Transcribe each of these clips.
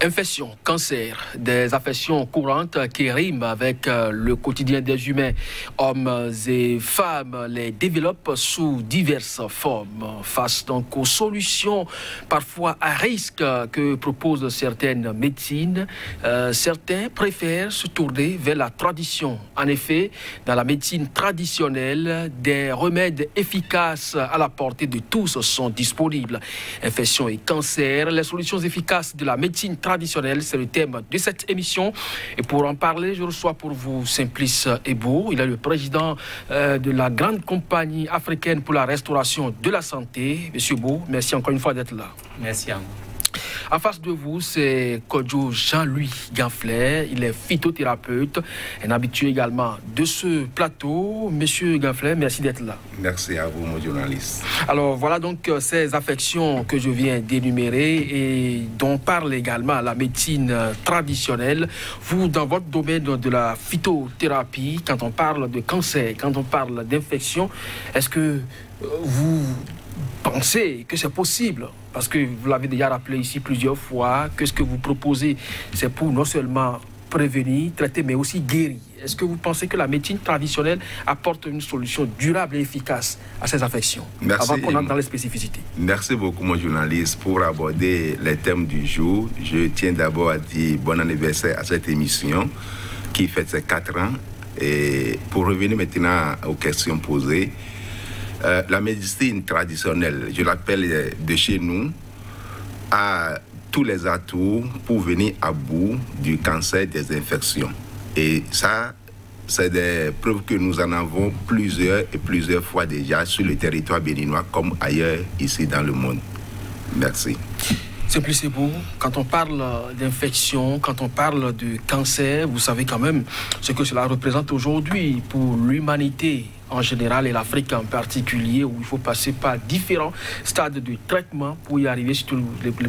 Infection, cancer, des affections courantes qui riment avec le quotidien des humains. Hommes et femmes les développent sous diverses formes. Face donc aux solutions parfois à risque que proposent certaines médecines, certains préfèrent se tourner vers la tradition. En effet, dans la médecine traditionnelle, des remèdes efficaces à la portée de tous sont disponibles. Infection et cancer, les solutions efficaces de la médecine traditionnelle, c'est le thème de cette émission. Et pour en parler, je reçois pour vous Simplice Ebo. Il est le président de la grande compagnie africaine pour la restauration de la santé. Monsieur Ebo, merci encore une fois d'être là. Merci à vous. En face de vous, c'est Kodjo Jean-Louis Ganfley. Il est phytothérapeute, un habitué également de ce plateau. Monsieur Ganfley, merci d'être là. Merci à vous, mon journaliste. Alors, voilà donc ces affections que je viens d'énumérer et dont parle également la médecine traditionnelle. Vous, dans votre domaine de la phytothérapie, quand on parle de cancer, quand on parle d'infection, est-ce que vous pensez que c'est possible? Parce que vous l'avez déjà rappelé ici plusieurs fois, que ce que vous proposez, c'est pour non seulement prévenir, traiter, mais aussi guérir. Est-ce que vous pensez que la médecine traditionnelle apporte une solution durable et efficace à ces affections? Merci. Avant qu'on entre dans les spécificités. Merci beaucoup, mon journaliste, pour aborder les thèmes du jour. Je tiens d'abord à dire bon anniversaire à cette émission qui fête ses 4 ans. Et pour revenir maintenant aux questions posées, la médecine traditionnelle, je l'appelle de chez nous, a tous les atouts pour venir à bout du cancer des infections. Et ça, c'est des preuves que nous en avons plusieurs fois déjà sur le territoire béninois comme ailleurs ici dans le monde. Merci. Simplice Ebo, quand on parle d'infection, quand on parle de cancer, vous savez quand même ce que cela représente aujourd'hui pour l'humanité en général et l'Afrique en particulier, où il faut passer par différents stades de traitement pour y arriver, surtout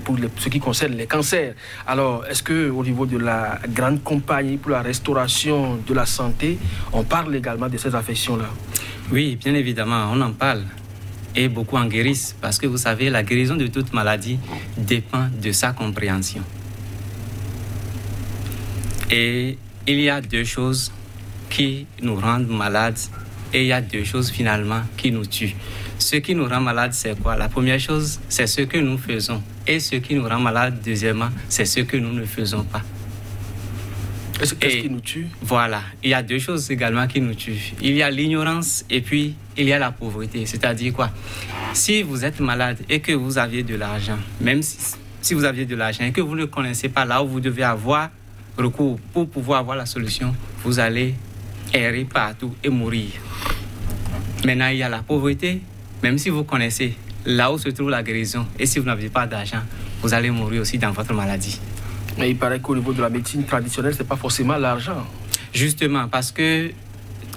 pour ce qui concerne les cancers. Alors, est-ce qu'au niveau de la grande compagnie pour la restauration de la santé, on parle également de ces affections-là? Oui, bien évidemment, on en parle. Et beaucoup en guérissent, parce que vous savez, la guérison de toute maladie dépend de sa compréhension. Et il y a 2 choses qui nous rendent malades et il y a 2 choses finalement qui nous tuent. Ce qui nous rend malades, c'est quoi? La première chose, c'est ce que nous faisons. Et ce qui nous rend malades, deuxièmement, c'est ce que nous ne faisons pas. Qu'est-ce qui nous tue? Voilà, il y a 2 choses également qui nous tuent. Il y a l'ignorance et puis il y a la pauvreté. C'est-à-dire quoi? Si vous êtes malade et que vous aviez de l'argent, même si vous aviez de l'argent et que vous ne connaissez pas là où vous devez avoir recours pour pouvoir avoir la solution, vous allez errer partout et mourir. Maintenant, il y a la pauvreté. Même si vous connaissez là où se trouve la guérison et si vous n'avez pas d'argent, vous allez mourir aussi dans votre maladie. Mais il paraît qu'au niveau de la médecine traditionnelle, ce n'est pas forcément l'argent. Justement, parce que,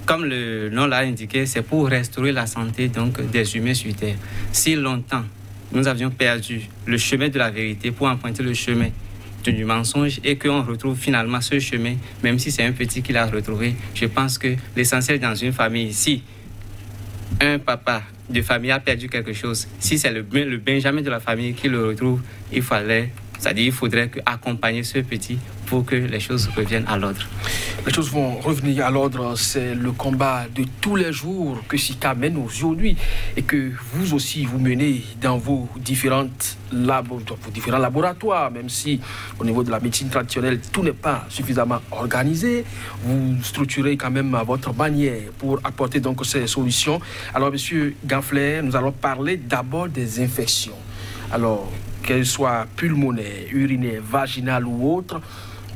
comme le nom l'a indiqué, c'est pour restaurer la santé donc, des humains sur Terre. Si longtemps, nous avions perdu le chemin de la vérité pour emprunter le chemin du mensonge et qu'on retrouve finalement ce chemin, même si c'est un petit qui l'a retrouvé, je pense que l'essentiel dans une famille, si un papa de famille a perdu quelque chose, si c'est le Benjamin de la famille qui le retrouve, il faudrait accompagner ce petit pour que les choses reviennent à l'ordre. Les choses vont revenir à l'ordre. C'est le combat de tous les jours que SICA mène aujourd'hui et que vous aussi vous menez dans vos différents laboratoires, même si au niveau de la médecine traditionnelle, tout n'est pas suffisamment organisé. Vous structurez quand même à votre manière pour apporter donc ces solutions. Alors, monsieur Ganfley, nous allons parler d'abord des infections. Alors, qu'elles soient pulmonaires, urinaires, vaginales ou autres,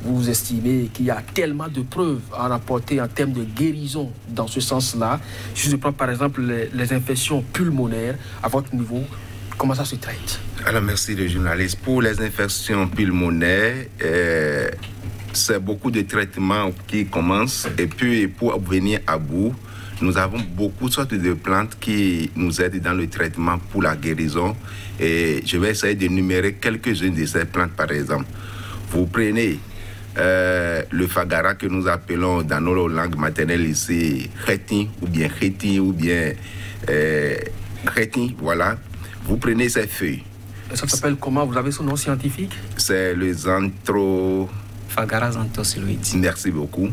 vous estimez qu'il y a tellement de preuves à rapporter en termes de guérison dans ce sens-là. Si je prends par exemple les infections pulmonaires, à votre niveau, comment ça se traite? Alors merci le journaliste. Pour les infections pulmonaires, c'est beaucoup de traitements qui commencent et puis pour venir à bout, nous avons beaucoup de sortes de plantes qui nous aident dans le traitement pour la guérison. Et je vais essayer d'énumérer quelques-unes de ces plantes, par exemple. Vous prenez le fagara que nous appelons dans nos langues maternelles ici, khéti ou bien khéti, voilà. Vous prenez ces feuilles, Ça s'appelle comment? Vous avez son nom scientifique? C'est le Phagara xanthozoïde. Merci beaucoup.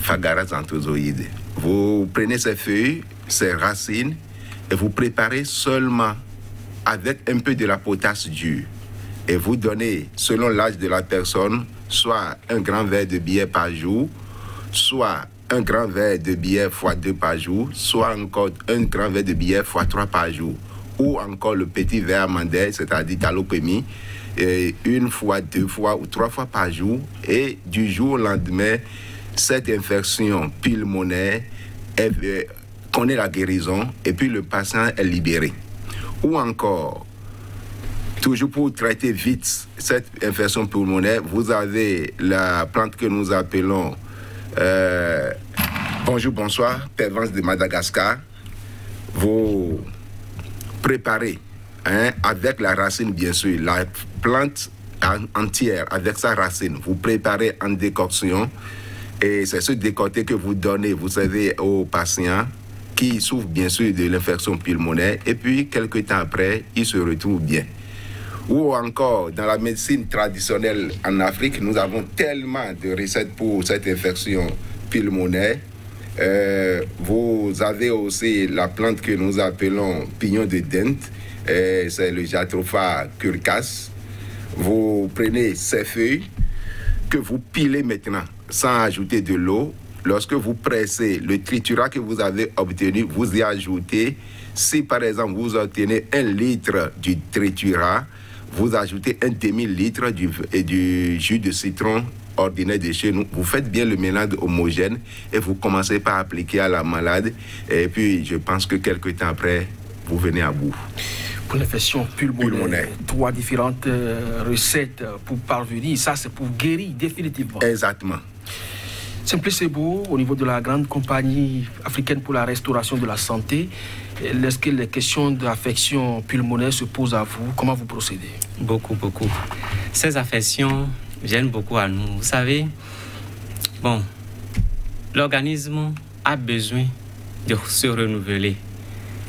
Phagara xanthozoïde. Vous prenez ces feuilles, ces racines, et vous préparez seulement avec un peu de la potasse dure. Et vous donnez, selon l'âge de la personne, soit un grand verre de bière par jour, soit un grand verre de bière x 2 par jour, soit encore un grand verre de bière x 3 par jour, ou encore le petit verre amandaire, c'est-à-dire talopémie, une fois, 2 fois ou 3 fois par jour, et du jour au lendemain, cette infection pulmonaire connaît la guérison et puis le patient est libéré. Ou encore, toujours pour traiter vite cette infection pulmonaire, vous avez la plante que nous appelons bonjour, bonsoir, Pervenche de Madagascar. Vous préparez avec la racine, bien sûr, la plante entière avec sa racine. Vous préparez en décoction et c'est ce décoté que vous donnez, vous savez, aux patients qui souffrent bien sûr de l'infection pulmonaire et puis quelques temps après, ils se retrouvent bien. Ou encore, dans la médecine traditionnelle en Afrique, nous avons tellement de recettes pour cette infection pulmonaire. Vous avez aussi la plante que nous appelons pignon de dent, c'est le Jatropha curcas. Vous prenez ces feuilles que vous pilez maintenant sans ajouter de l'eau. Lorsque vous pressez le triturat que vous avez obtenu, vous y ajoutez, si par exemple vous obtenez 1 litre du triturat, vous ajoutez un demi-litre du jus de citron ordinaire de chez nous. Vous faites bien le mélange homogène et vous commencez par appliquer à la malade. Et puis, je pense que quelques temps après, vous venez à bout. Pour l'infection pulmonaire, 3 différentes recettes pour parvenir. Ça, c'est pour guérir définitivement. Exactement. Simplice Beau, au niveau de la grande compagnie africaine pour la restauration de la santé, est-ce que les questions d'affection pulmonaire se posent à vous? Comment vous procédez? Beaucoup. Ces affections viennent beaucoup à nous. Vous savez, l'organisme a besoin de se renouveler.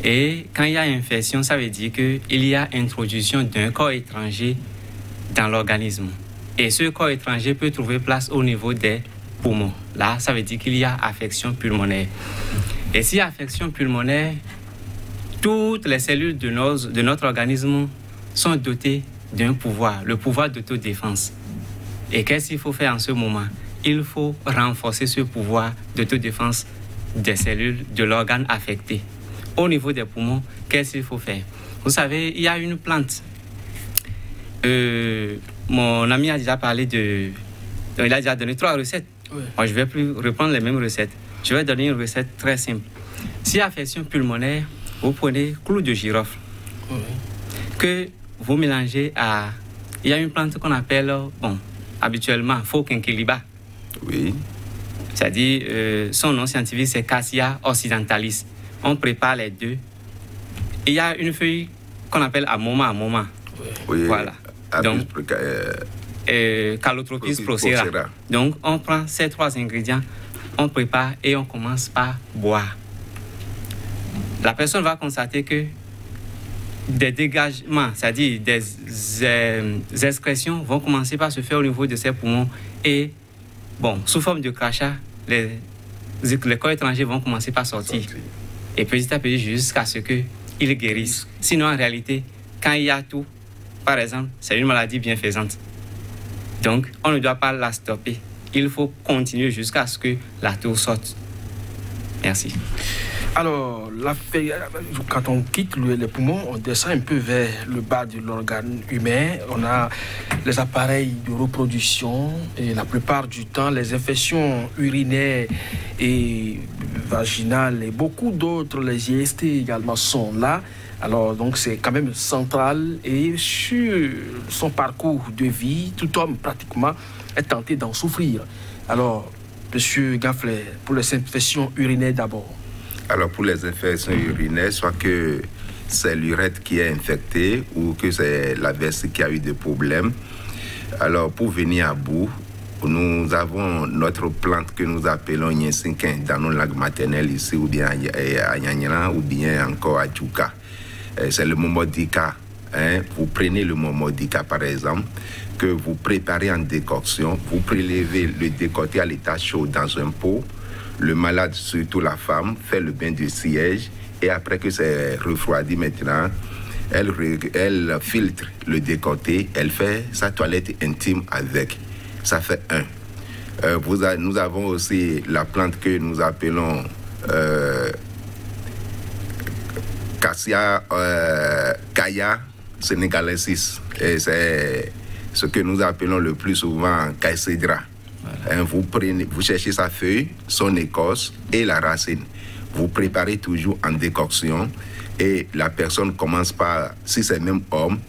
Et quand il y a infection, ça veut dire qu'il y a introduction d'un corps étranger dans l'organisme. Et ce corps étranger peut trouver place au niveau des poumons. Là, ça veut dire qu'il y a affection pulmonaire. Et si affection pulmonaire, toutes les cellules de notre organisme sont dotées d'un pouvoir, le pouvoir d'autodéfense. Et qu'est-ce qu'il faut faire en ce moment? Il faut renforcer ce pouvoir d'autodéfense des cellules de l'organe affecté. Au niveau des poumons, qu'est-ce qu'il faut faire? Vous savez, il y a une plante. Mon ami a déjà parlé de... Il a déjà donné 3 recettes. Oui. Moi, je ne vais plus reprendre les mêmes recettes. Je vais donner une recette très simple. Si affection pulmonaire, vous prenez clou de girofle que vous mélangez à... Il y a une plante qu'on appelle, habituellement, faux quinquiliba. Oui. C'est-à-dire, son nom scientifique, c'est Cassia occidentalis. On prépare les deux. Il y a une feuille qu'on appelle amoma. Oui. Voilà. Donc, Calotropis procera. Donc, on prend ces 3 ingrédients, on prépare et on commence par boire. La personne va constater que des dégagements, c'est-à-dire des excrétions vont commencer par se faire au niveau de ses poumons et, sous forme de crachat, les corps étrangers vont commencer par sortir. Et petit à petit jusqu'à ce qu'ils guérissent. Sinon, en réalité, quand il y a tout, par exemple, c'est une maladie bienfaisante. Donc, on ne doit pas la stopper. Il faut continuer jusqu'à ce que la toux sorte. Merci. Alors, quand on quitte les poumons, on descend un peu vers le bas de l'organe humain. On a les appareils de reproduction et la plupart du temps, les infections urinaires et vaginales et beaucoup d'autres, les IST également sont là. Alors, donc, c'est quand même central et sur son parcours de vie, tout homme pratiquement est tenté d'en souffrir. Alors, Monsieur Gafflet, pour les infections urinaires d'abord. Alors, pour les infections urinaires, soit que c'est l'urètre qui est infecté ou que c'est la vessie qui a eu des problèmes. Alors, pour venir à bout, nous avons notre plante que nous appelons Nyensinkin dans nos lacs maternels ici, ou bien à Nyanyana, ou bien encore à Tchouka. C'est le Momodika hein, vous prenez le momodica par exemple, que vous préparez en décoction, vous prélevez le décoté à l'état chaud dans un pot. Le malade, surtout la femme, fait le bain de siège et après que c'est refroidi maintenant, elle filtre le décoté, elle fait sa toilette intime avec. Ça fait un. Nous avons aussi la plante que nous appelons Cassia Kaya sénégalaise. Et c'est ce que nous appelons le plus souvent Caïcédra. Voilà. Vous cherchez sa feuille, son écorce et la racine. Vous préparez toujours en décoction et la personne commence par, si c'est même homme,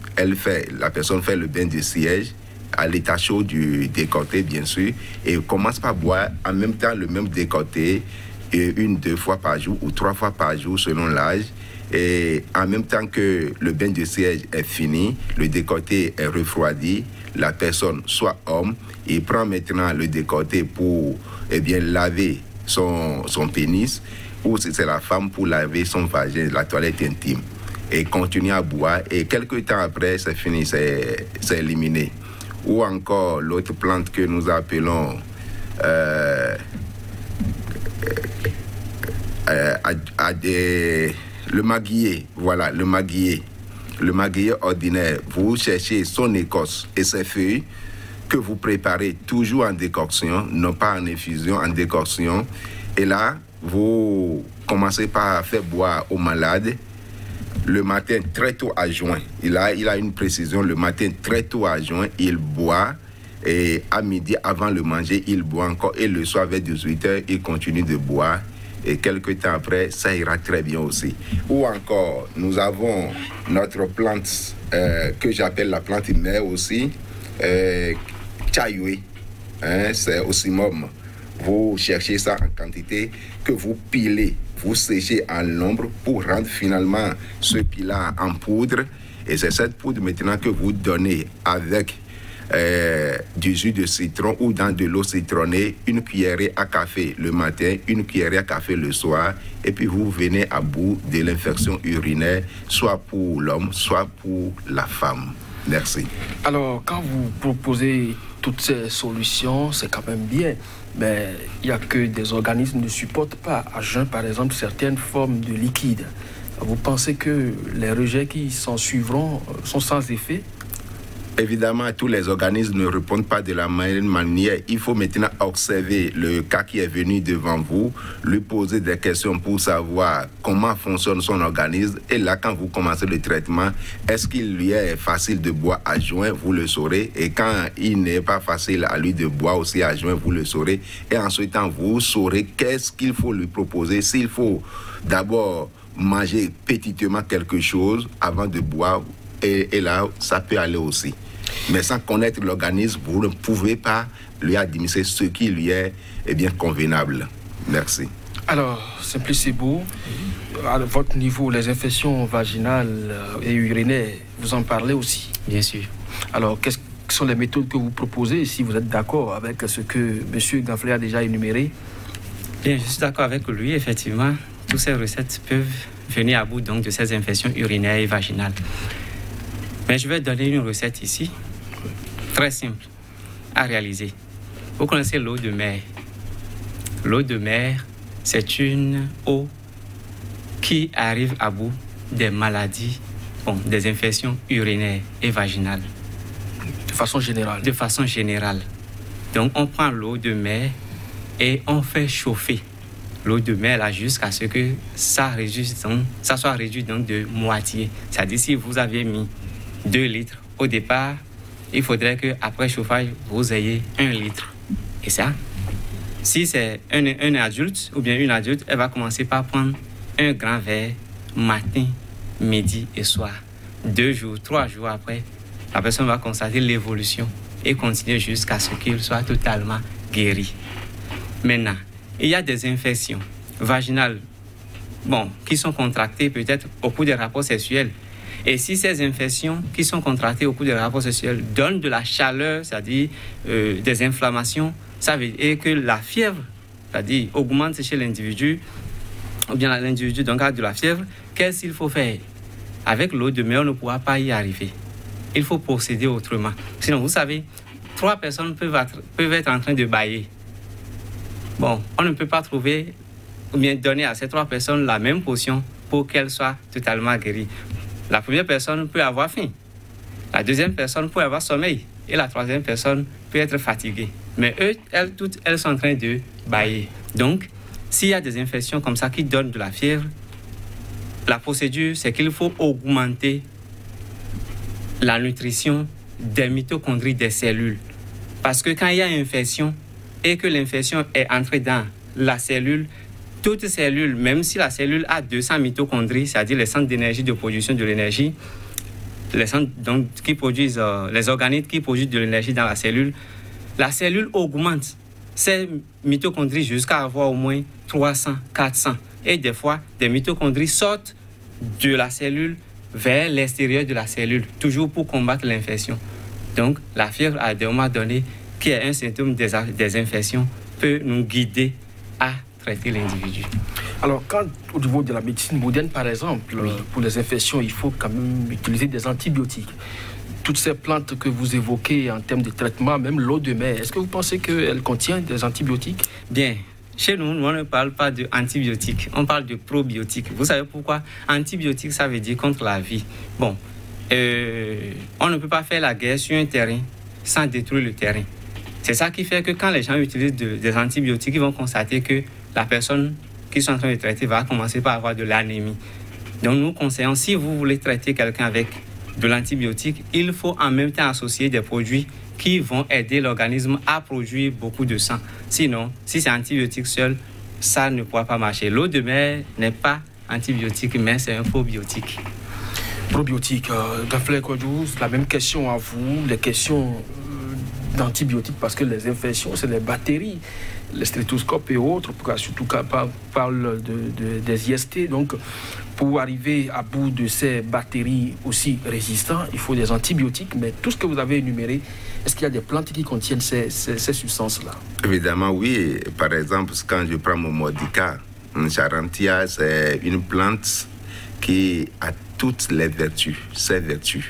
la personne fait le bain de siège à l'état chaud du décoté bien sûr et commence par boire en même temps le même décoté 1-2 fois par jour ou 3 fois par jour selon l'âge. Et en même temps que le bain de siège est fini, le décoté est refroidi, la personne, soit homme, il prend maintenant le décoté pour laver son pénis, ou si c'est la femme pour laver son vagin, la toilette intime, et continue à boire, et quelques temps après, c'est fini, c'est éliminé. Ou encore l'autre plante que nous appelons le maguier, voilà, le maguier ordinaire. Vous cherchez son écorce et ses feuilles que vous préparez toujours en décoction, non pas en infusion, en décoction. Et là, vous commencez par faire boire au malade le matin très tôt à jeun. Il a une précision, le matin très tôt à jeun, il boit. Et à midi, avant le manger, il boit encore. Et le soir, vers 18h, il continue de boire. Et quelques temps après, ça ira très bien aussi. Ou encore, nous avons notre plante que j'appelle la plante mère aussi, Chayoué, hein, c'est ossimum. Vous cherchez ça en quantité que vous pilez, vous séchez en l'ombre pour rendre finalement ce pilat en poudre. Et c'est cette poudre maintenant que vous donnez avec du jus de citron ou dans de l'eau citronnée, une cuillerée à café le matin, une cuillerée à café le soir, et puis vous venez à bout de l'infection urinaire, soit pour l'homme, soit pour la femme. Merci. Alors, quand vous proposez toutes ces solutions, c'est quand même bien, mais il n'y a que des organismes qui ne supportent pas, à jeun par exemple, certaines formes de liquide. Vous pensez que les rejets qui s'en suivront sont sans effet? Évidemment, tous les organismes ne répondent pas de la même manière. Il faut maintenant observer le cas qui est venu devant vous, lui poser des questions pour savoir comment fonctionne son organisme. Et là, quand vous commencez le traitement, est-ce qu'il lui est facile de boire à jeun, vous le saurez. Et quand il n'est pas facile à lui de boire aussi à jeun, vous le saurez. Et ensuite, vous saurez qu'est-ce qu'il faut lui proposer. S'il faut d'abord manger petitement quelque chose avant de boire, et là, ça peut aller aussi. Mais sans connaître l'organisme, vous ne pouvez pas lui administrer ce qui lui est bien convenable. Merci. Alors, Simplice Beau, à votre niveau, les infections vaginales et urinaires, vous en parlez aussi? Bien sûr. Alors, quelles sont les méthodes que vous proposez, si vous êtes d'accord avec ce que M. Ganflé a déjà énuméré? Bien, je suis d'accord avec lui, effectivement. Toutes ces recettes peuvent venir à bout donc, de ces infections urinaires et vaginales. Mais je vais donner une recette ici, très simple à réaliser. Vous connaissez l'eau de mer. L'eau de mer, c'est une eau qui arrive à bout des maladies, des infections urinaires et vaginales. De façon générale. De façon générale. Donc, on prend l'eau de mer et on fait chauffer l'eau de mer là jusqu'à ce que ça soit réduit donc de moitié. C'est-à-dire, si vous avez mis 2 litres au départ, il faudrait qu'après chauffage, vous ayez 1 litre. Et ça, si c'est un adulte ou bien une adulte, elle va commencer par prendre un grand verre matin, midi et soir. 2 jours, 3 jours après, la personne va constater l'évolution et continuer jusqu'à ce qu'il soit totalement guéri. Maintenant, il y a des infections vaginales qui sont contractées peut-être au cours des rapports sexuels. Et si ces infections qui sont contractées au cours des rapports sexuels donnent de la chaleur, c'est-à-dire des inflammations, ça veut dire que la fièvre, c'est-à-dire augmente chez l'individu, ou bien l'individu donc a de la fièvre, qu'est-ce qu'il faut faire? avec l'eau de mer, on ne pourra pas y arriver. Il faut procéder autrement. Sinon, vous savez, 3 personnes peuvent être en train de bailler. Bon, on ne peut pas trouver ou bien donner à ces 3 personnes la même potion pour qu'elles soient totalement guéries. La première personne peut avoir faim. La deuxième personne peut avoir sommeil. Et la troisième personne peut être fatiguée. Mais toutes elles sont en train de bailler. Donc, s'il y a des infections comme ça qui donnent de la fièvre, la procédure, c'est qu'il faut augmenter la nutrition des mitochondries des cellules. Parce que quand il y a une infection et que l'infection est entrée dans la cellule, toute cellule, même si la cellule a 200 mitochondries, c'est-à-dire les centres d'énergie de production de l'énergie, les centres donc, qui produisent, les organites qui produisent de l'énergie dans la cellule augmente ces mitochondries jusqu'à avoir au moins 300, 400. Et des fois, des mitochondries sortent de la cellule vers l'extérieur de la cellule, toujours pour combattre l'infection. Donc, la fièvre, à des moments donnés, qui est un symptôme des infections, peut nous guider à traiter l'individu. Alors, quand au niveau de la médecine moderne, par exemple, pour les infections, il faut quand même utiliser des antibiotiques. Toutes ces plantes que vous évoquez en termes de traitement, même l'eau de mer, est-ce que vous pensez qu'elle contient des antibiotiques? Bien. Chez nous, on ne parle pas d'antibiotiques, on parle de probiotiques. Vous savez pourquoi? Antibiotiques, ça veut dire contre la vie. Bon, on ne peut pas faire la guerre sur un terrain sans détruire le terrain. C'est ça qui fait que quand les gens utilisent des antibiotiques, ils vont constater que la personne qu'ils sont en train de traiter va commencer par avoir de l'anémie. Donc nous conseillons, si vous voulez traiter quelqu'un avec de l'antibiotique, il faut en même temps associer des produits qui vont aider l'organisme à produire beaucoup de sang. Sinon, si c'est antibiotique seul, ça ne pourra pas marcher. L'eau de mer n'est pas antibiotique, mais c'est un probiotique. Probiotique, Gaflé Kodjou, la même question à vous, les questions d'antibiotiques, parce que les infections, c'est les bactéries, les stéthoscopes et autres, surtout quand on parle des IST. Donc, pour arriver à bout de ces bactéries aussi résistantes, il faut des antibiotiques. Mais tout ce que vous avez énuméré, est-ce qu'il y a des plantes qui contiennent ces substances-là? Évidemment, oui. Par exemple, quand je prends mon modica, charantia, c'est une plante qui a toutes les vertus, ses vertus,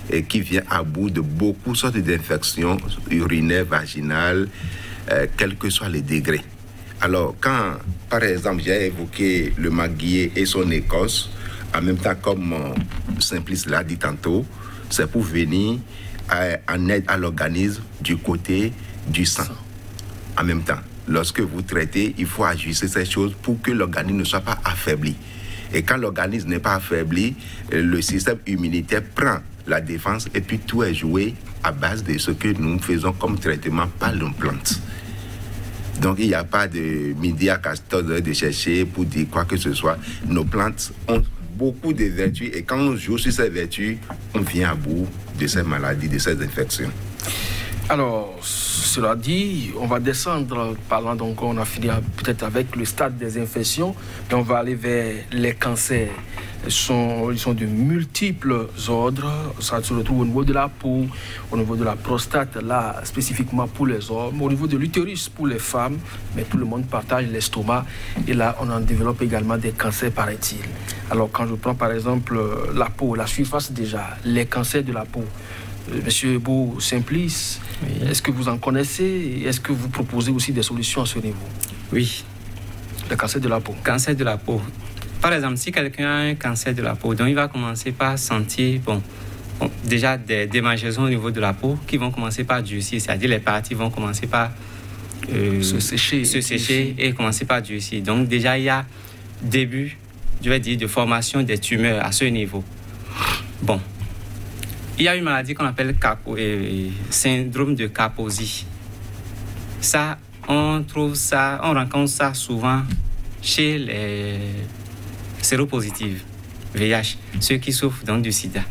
et qui vient à bout de beaucoup de sortes d'infections urinaires, vaginales, quels que soient les degrés. Alors, quand, par exemple, j'ai évoqué le maguier et son écorce, en même temps, comme Simplice l'a dit tantôt, c'est pour venir en aide à l'organisme du côté du sang. En même temps, lorsque vous traitez, il faut ajuster ces choses pour que l'organisme ne soit pas affaibli. Et quand l'organisme n'est pas affaibli, le système immunitaire prend la défense et puis tout est joué à base de ce que nous faisons comme traitement par nos plantes. Donc il n'y a pas de midi à 14 heures de chercher pour dire quoi que ce soit. Nos plantes ont beaucoup de vertus et quand on joue sur ces vertus, on vient à bout de ces maladies, de ces infections. Alors, cela dit, on va descendre, parlant donc, on a fini peut-être avec le stade des infections, et on va aller vers les cancers. Ils sont de multiples ordres, ça se retrouve au niveau de la peau, au niveau de la prostate, là spécifiquement pour les hommes, au niveau de l'utérus pour les femmes, mais tout le monde partage l'estomac, et là on en développe également des cancers, paraît-il. Alors quand je prends par exemple la peau, la surface déjà, les cancers de la peau, Monsieur Beau Simplice, oui. Est-ce que vous en connaissez? Est-ce que vous proposez aussi des solutions à ce niveau? Oui. Le cancer de la peau. Cancer de la peau. Par exemple, si quelqu'un a un cancer de la peau, donc il va commencer par sentir déjà des démangeaisons au niveau de la peau qui vont commencer par durcir, c'est-à-dire les parties vont commencer par se sécher et commencer par durcir. Donc déjà, il y a début, je vais dire, de formation des tumeurs à ce niveau. Bon. Il y a une maladie qu'on appelle syndrome de Kaposi. Ça, on rencontre ça souvent chez les séropositifs, VIH, ceux qui souffrent donc du sida.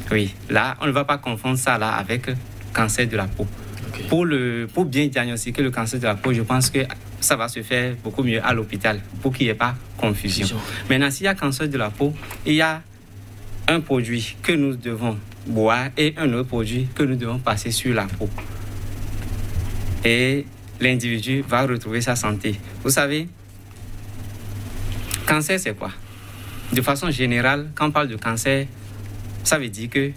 Oui, là, on ne va pas confondre ça là avec cancer de la peau. Okay. Pour bien diagnostiquer le cancer de la peau, je pense que ça va se faire beaucoup mieux à l'hôpital pour qu'il n'y ait pas confusion. Maintenant, s'il y a cancer de la peau, il y a un produit que nous devons boire et un autre produit que nous devons passer sur la peau. Et l'individu va retrouver sa santé. Vous savez, cancer, c'est quoi? de façon générale, quand on parle de cancer, ça veut dire que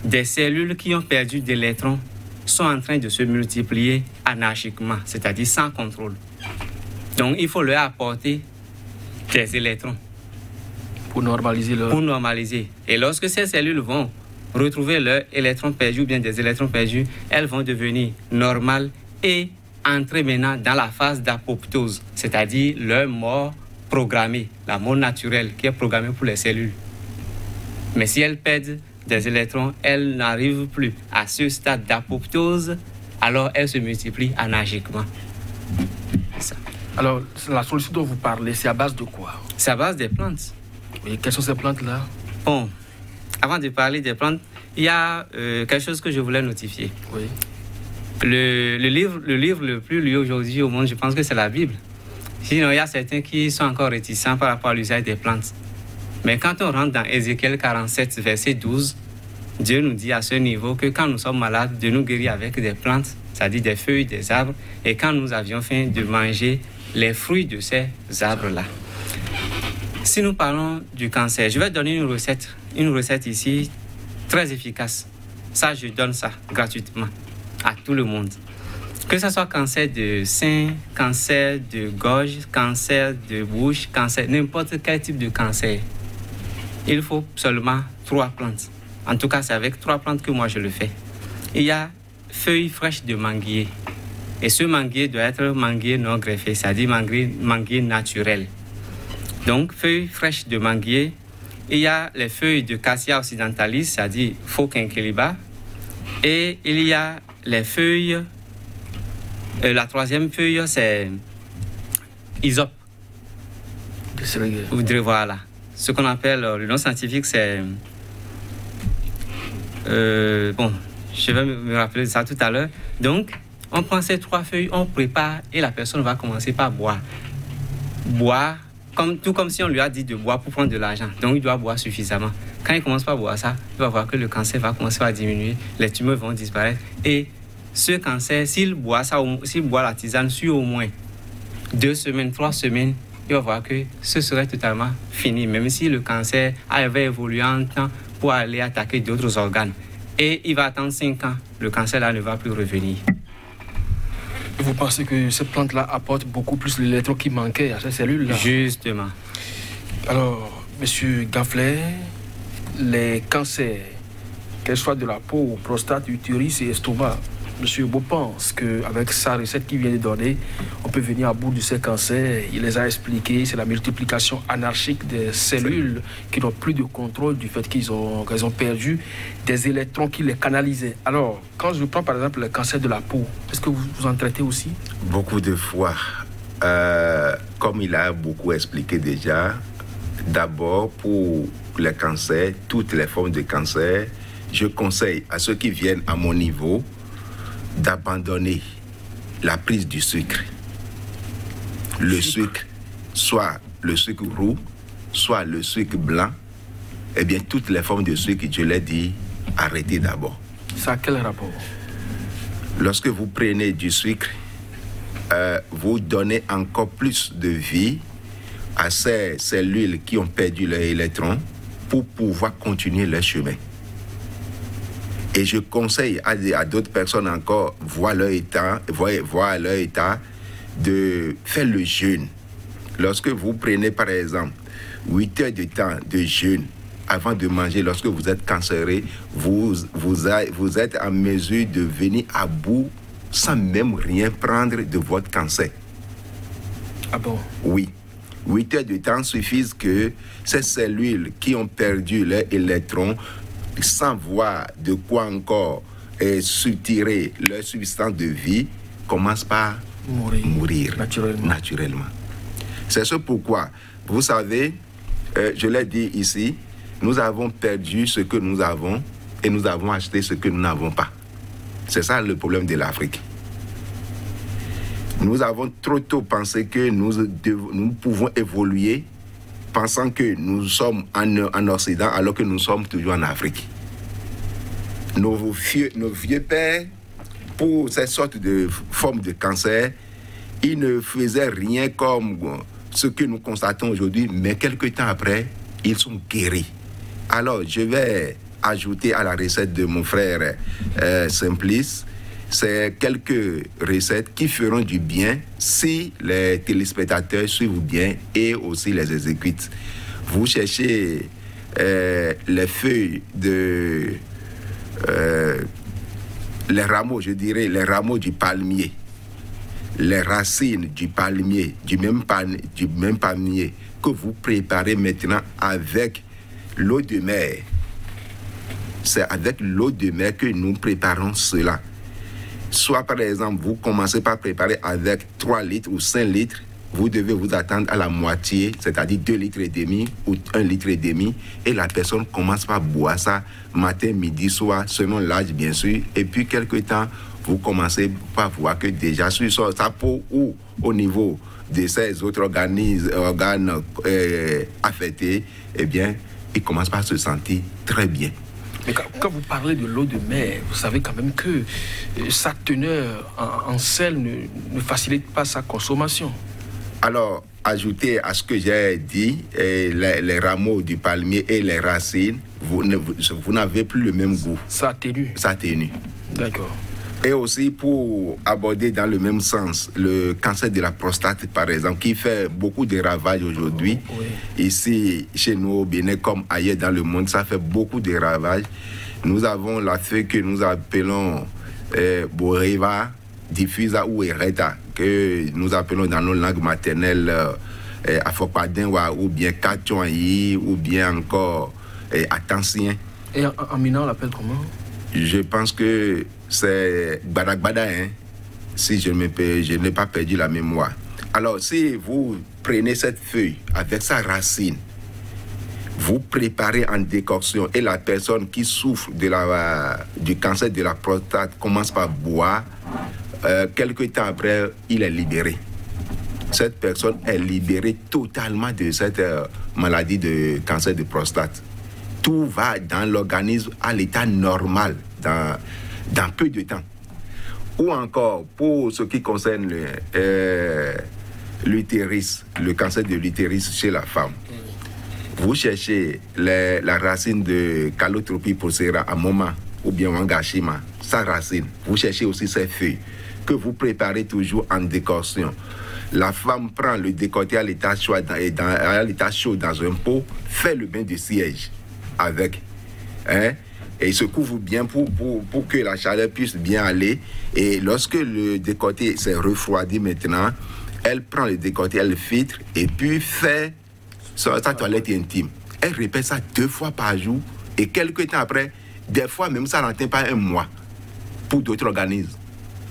des cellules qui ont perdu des électrons sont en train de se multiplier anarchiquement, c'est-à-dire sans contrôle. Donc, il faut leur apporter des électrons. Pour normaliser leur... Pour normaliser. Et lorsque ces cellules vont retrouver leurs électrons perdus ou bien des électrons perdus, elles vont devenir normales et entrer maintenant dans la phase d'apoptose, c'est-à-dire leur mort programmée, la mort naturelle qui est programmée pour les cellules. Mais si elles perdent des électrons, elles n'arrivent plus à ce stade d'apoptose, alors elles se multiplient anarchiquement. C'est ça. Alors, la solution dont vous parlez, c'est à base de quoi? C'est à base des plantes. Et quelles sont ces plantes-là? Bon, avant de parler des plantes, il y a quelque chose que je voulais notifier. Oui. Le livre le plus lu aujourd'hui au monde, je pense que c'est la Bible. Sinon, il y a certains qui sont encore réticents par rapport à l'usage des plantes. Mais quand on rentre dans Ézéchiel 47, verset 12, Dieu nous dit à ce niveau que quand nous sommes malades, de nous guérir avec des plantes, c'est-à-dire des feuilles, des arbres, et quand nous avions faim, de manger les fruits de ces arbres-là. Si nous parlons du cancer, je vais donner une recette ici très efficace. Ça, je donne ça gratuitement à tout le monde. Que ce soit cancer de sein, cancer de gorge, cancer de bouche, cancer, n'importe quel type de cancer. Il faut seulement 3 plantes. En tout cas, c'est avec 3 plantes que moi je le fais. Il y a feuilles fraîches de manguier. Et ce manguier doit être manguier non greffé, c'est-à-dire manguier naturel. Donc, feuilles fraîches de manguier. Il y a les feuilles de Cassia occidentalis, c'est-à-dire Phoquinqueliba. Et il y a les feuilles... la 3e feuille, c'est Hysope. Vous devez voir là. Ce qu'on appelle, le nom scientifique, c'est... bon, je vais me rappeler de ça tout à l'heure. Donc, on prend ces 3 feuilles, on prépare et la personne va commencer par boire. Boire, tout comme si on lui a dit de boire pour prendre de l'argent. Donc, il doit boire suffisamment. Quand il commence par boire ça, il va voir que le cancer va commencer à diminuer, les tumeurs vont disparaître. Et ce cancer, s'il boit la tisane sur au moins 2 semaines, 3 semaines, il va voir que ce serait totalement fini, même si le cancer avait évolué en temps pour aller attaquer d'autres organes. Et il va attendre 5 ans, le cancer-là ne va plus revenir. Vous pensez que ces plantes-là apportent beaucoup plus l'électron qui manquait à ces cellules-là? Justement. Alors, Monsieur Ganflet, les cancers, qu'elles soient de la peau, prostate, utérus et estomac, Monsieur Beau pense qu'avec sa recette qu'il vient de donner, on peut venir à bout de ces cancers. Il les a expliqués, c'est la multiplication anarchique des cellules qui n'ont plus de contrôle du fait qu'elles ont perdu des électrons qui les canalisaient. Alors, quand je prends par exemple le cancer de la peau, est-ce que vous en traitez aussi? Beaucoup de fois. Comme il a beaucoup expliqué déjà, d'abord pour les cancers, toutes les formes de cancer, je conseille à ceux qui viennent à mon niveau d'abandonner la prise du sucre. Le sucre, soit le sucre roux, soit le sucre blanc, eh bien toutes les formes de sucre, je l'ai dit, arrêtez d'abord. Ça a quel rapport? Lorsque vous prenez du sucre, vous donnez encore plus de vie à ces cellules qui ont perdu leurs électrons pour pouvoir continuer leur chemin. Et je conseille à d'autres personnes encore, voir leur état, de faire le jeûne. Lorsque vous prenez par exemple 8 heures de temps de jeûne avant de manger, lorsque vous êtes cancéreux, vous êtes en mesure de venir à bout sans même rien prendre de votre cancer. Ah bon? Oui. 8 heures de temps suffisent que ces cellules qui ont perdu leurs électrons, sans voir de quoi encore soutirer leur substance de vie, commencent par mourir naturellement. C'est ce pourquoi, vous savez, je l'ai dit ici, nous avons perdu ce que nous avons et nous avons acheté ce que nous n'avons pas. C'est ça le problème de l'Afrique. Nous avons trop tôt pensé que nous pouvons évoluer pensant que nous sommes en Occident alors que nous sommes toujours en Afrique. Nos vieux pères, pour cette sorte de forme de cancer, ils ne faisaient rien comme ce que nous constatons aujourd'hui, mais quelque temps après, ils sont guéris. Alors, je vais ajouter à la recette de mon frère Simplice, c'est quelques recettes qui feront du bien si les téléspectateurs suivent bien et aussi les exécutent. Vous cherchez les feuilles de... les rameaux, je dirais, les rameaux du palmier, les racines du palmier, du même palmier que vous préparez maintenant avec l'eau de mer. C'est avec l'eau de mer que nous préparons cela. Soit par exemple, vous commencez par préparer avec 3 litres ou 5 litres, vous devez vous attendre à la moitié, c'est-à-dire 2 litres et demi ou 1 litre et demi, et la personne commence par boire ça matin, midi, soir, selon l'âge bien sûr, et puis quelque temps, vous commencez par voir que déjà sur sa peau ou au niveau de ces autres organes affectés, eh bien, il commence par se sentir très bien. Mais quand vous parlez de l'eau de mer, vous savez quand même que sa teneur en sel ne facilite pas sa consommation. Alors, ajouter à ce que j'ai dit, les rameaux du palmier et les racines, vous n'avez plus le même goût. Ça atténue. Ça atténue. D'accord. Et aussi pour aborder dans le même sens le cancer de la prostate, par exemple, qui fait beaucoup de ravages aujourd'hui. Oui. Ici, chez nous au Bénin, comme ailleurs dans le monde, ça fait beaucoup de ravages. Nous avons la feuille que nous appelons Boriva, diffusa ou Ereta, que nous appelons dans nos langues maternelles Afokpadinwa ou bien Kachouayi ou bien encore Atensien. Et en Mina, on l'appelle comment? Je pense que c'est Gbadagbada, hein, si je n'ai pas perdu la mémoire. Alors, si vous prenez cette feuille avec sa racine, vous préparez en décoction et la personne qui souffre du cancer de la prostate commence par boire, quelque temps après, il est libéré. Cette personne est libérée totalement de cette maladie de cancer de prostate. Tout va dans l'organisme à l'état normal dans peu de temps. Ou encore, pour ce qui concerne l'utérus, le cancer de l'utérus chez la femme, vous cherchez la racine de Calotropis procera à Moma ou bien Wangashima, sa racine. Vous cherchez aussi ses feuilles que vous préparez toujours en décoction. La femme prend le décoté à l'état chaud dans un pot, fait le bain de siège avec, hein, et se couvre bien pour que la chaleur puisse bien aller. Et lorsque le décoté s'est refroidi maintenant, elle prend le décoté, elle le filtre et puis fait sa toilette intime. Elle répète ça 2 fois par jour et quelques temps après, des fois même ça n'atteint pas 1 mois pour d'autres organismes.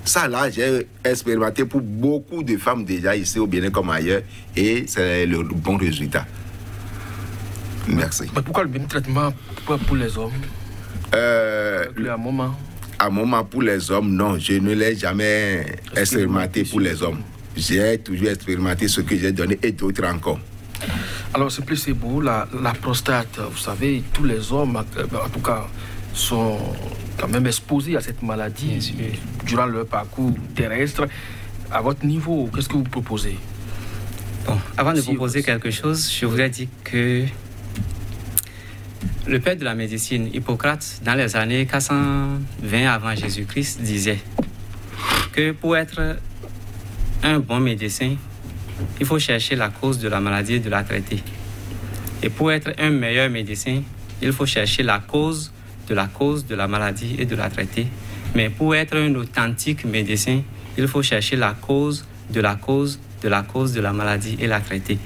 Ça là, j'ai expérimenté pour beaucoup de femmes déjà ici au Bénin comme ailleurs et c'est le bon résultat. Merci. Mais pourquoi le même traitement pour les hommes? À moment pour les hommes, non, je ne l'ai jamais expérimenté pour les hommes. J'ai toujours expérimenté ce que j'ai donné et d'autres encore. Alors c'est beau, la prostate, vous savez, tous les hommes, en tout cas, sont quand même exposés à cette maladie durant leur parcours terrestre. À votre niveau, qu'est-ce que vous proposez? Bon, avant de proposer quelque chose, je voudrais dire que le père de la médecine, Hippocrate, dans les années 420 avant Jésus-Christ, disait que pour être un bon médecin, il faut chercher la cause de la maladie et de la traiter. Et pour être un meilleur médecin, il faut chercher la cause de la maladie et de la traiter. Mais pour être un authentique médecin, il faut chercher la cause de la maladie et la traiter.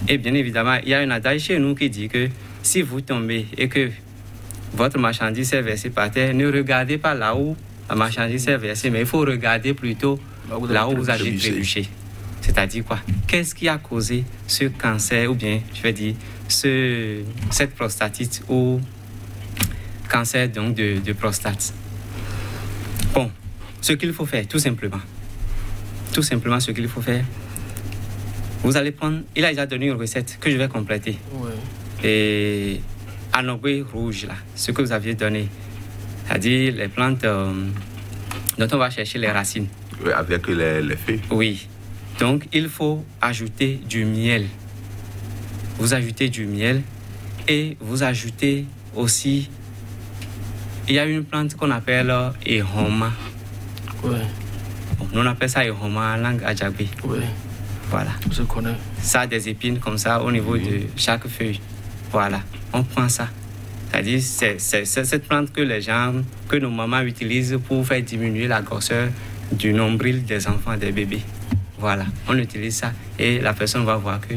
Et bien évidemment, il y a un adage chez nous qui dit que si vous tombez et que votre marchandise est versée par terre, ne regardez pas là où la marchandise est versée, mais il faut regarder plutôt là où vous avez trébuché. C'est-à-dire quoi? Qu'est-ce qui a causé ce cancer, ou bien, je vais dire, cette prostatite ou cancer donc de prostate? Bon, ce qu'il faut faire, tout simplement ce qu'il faut faire, vous allez prendre, il a déjà donné une recette que je vais compléter. Ouais. Et anobé rouge, là, ce que vous aviez donné, c'est-à-dire les plantes dont on va chercher les racines. Avec les feuilles. Oui. Donc, il faut ajouter du miel. Vous ajoutez du miel Et vous ajoutez aussi, il y a une plante qu'on appelle Ehoma. Ouais. Bon, nous on appelle ça Ehoma en langue adjabé. Ouais. Voilà. Je connais. Ça a des épines comme ça au niveau de chaque feuille. Voilà. On prend ça. C'est-à-dire, c'est cette plante que les gens, que nos mamans utilisent pour faire diminuer la grosseur du nombril des enfants, des bébés. Voilà. On utilise ça et la personne va voir que,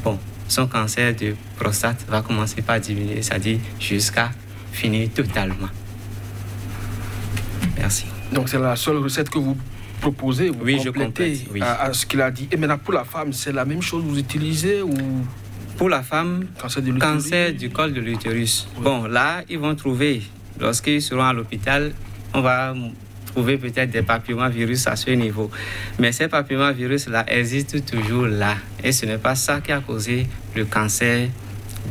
bon, son cancer de prostate va commencer par diminuer, c'est-à-dire jusqu'à finir totalement. Merci. Donc c'est la seule recette que vous proposez, vous oui, complétez je complète, oui. à ce qu'il a dit. Et maintenant pour la femme, c'est la même chose, vous utilisez ou... Pour la femme, cancer du col de l'utérus. Oui. Bon, là, ils vont trouver, lorsqu'ils seront à l'hôpital, on va trouver peut-être des papillomavirus à ce niveau. Mais ces papillomavirus-là existent toujours là. Et ce n'est pas ça qui a causé le cancer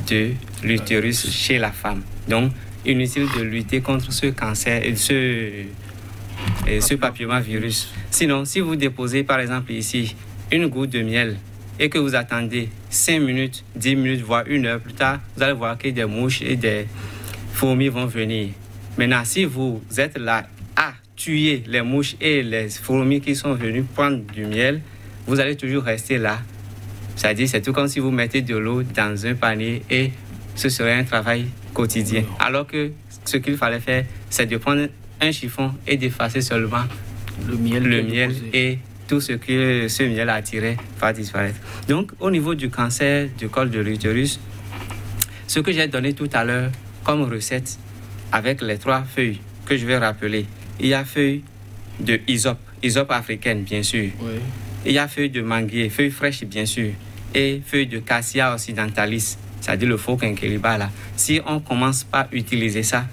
de l'utérus chez la femme. Donc, inutile de lutter contre ce cancer et ce papillomavirus. Sinon, si vous déposez, par exemple, ici, une goutte de miel, et que vous attendez 5 minutes, 10 minutes, voire 1 heure plus tard, vous allez voir que des mouches et des fourmis vont venir. Maintenant, si vous êtes là à tuer les mouches et les fourmis qui sont venues prendre du miel, vous allez toujours rester là. C'est-à-dire, c'est tout comme si vous mettez de l'eau dans un panier et ce serait un travail quotidien. Alors que ce qu'il fallait faire, c'est de prendre un chiffon et d'effacer seulement le miel et tout ce que ce miel a attiré va disparaître. Donc, au niveau du cancer du col de l'utérus, ce que j'ai donné tout à l'heure comme recette avec les 3 feuilles que je vais rappeler, il y a feuilles de hysope africaine, bien sûr. Oui. Il y a feuilles de manguier, feuilles fraîches, bien sûr, et feuilles de cassia occidentalis, c'est-à-dire le faux quinqueliba là. Si on commence par utiliser ça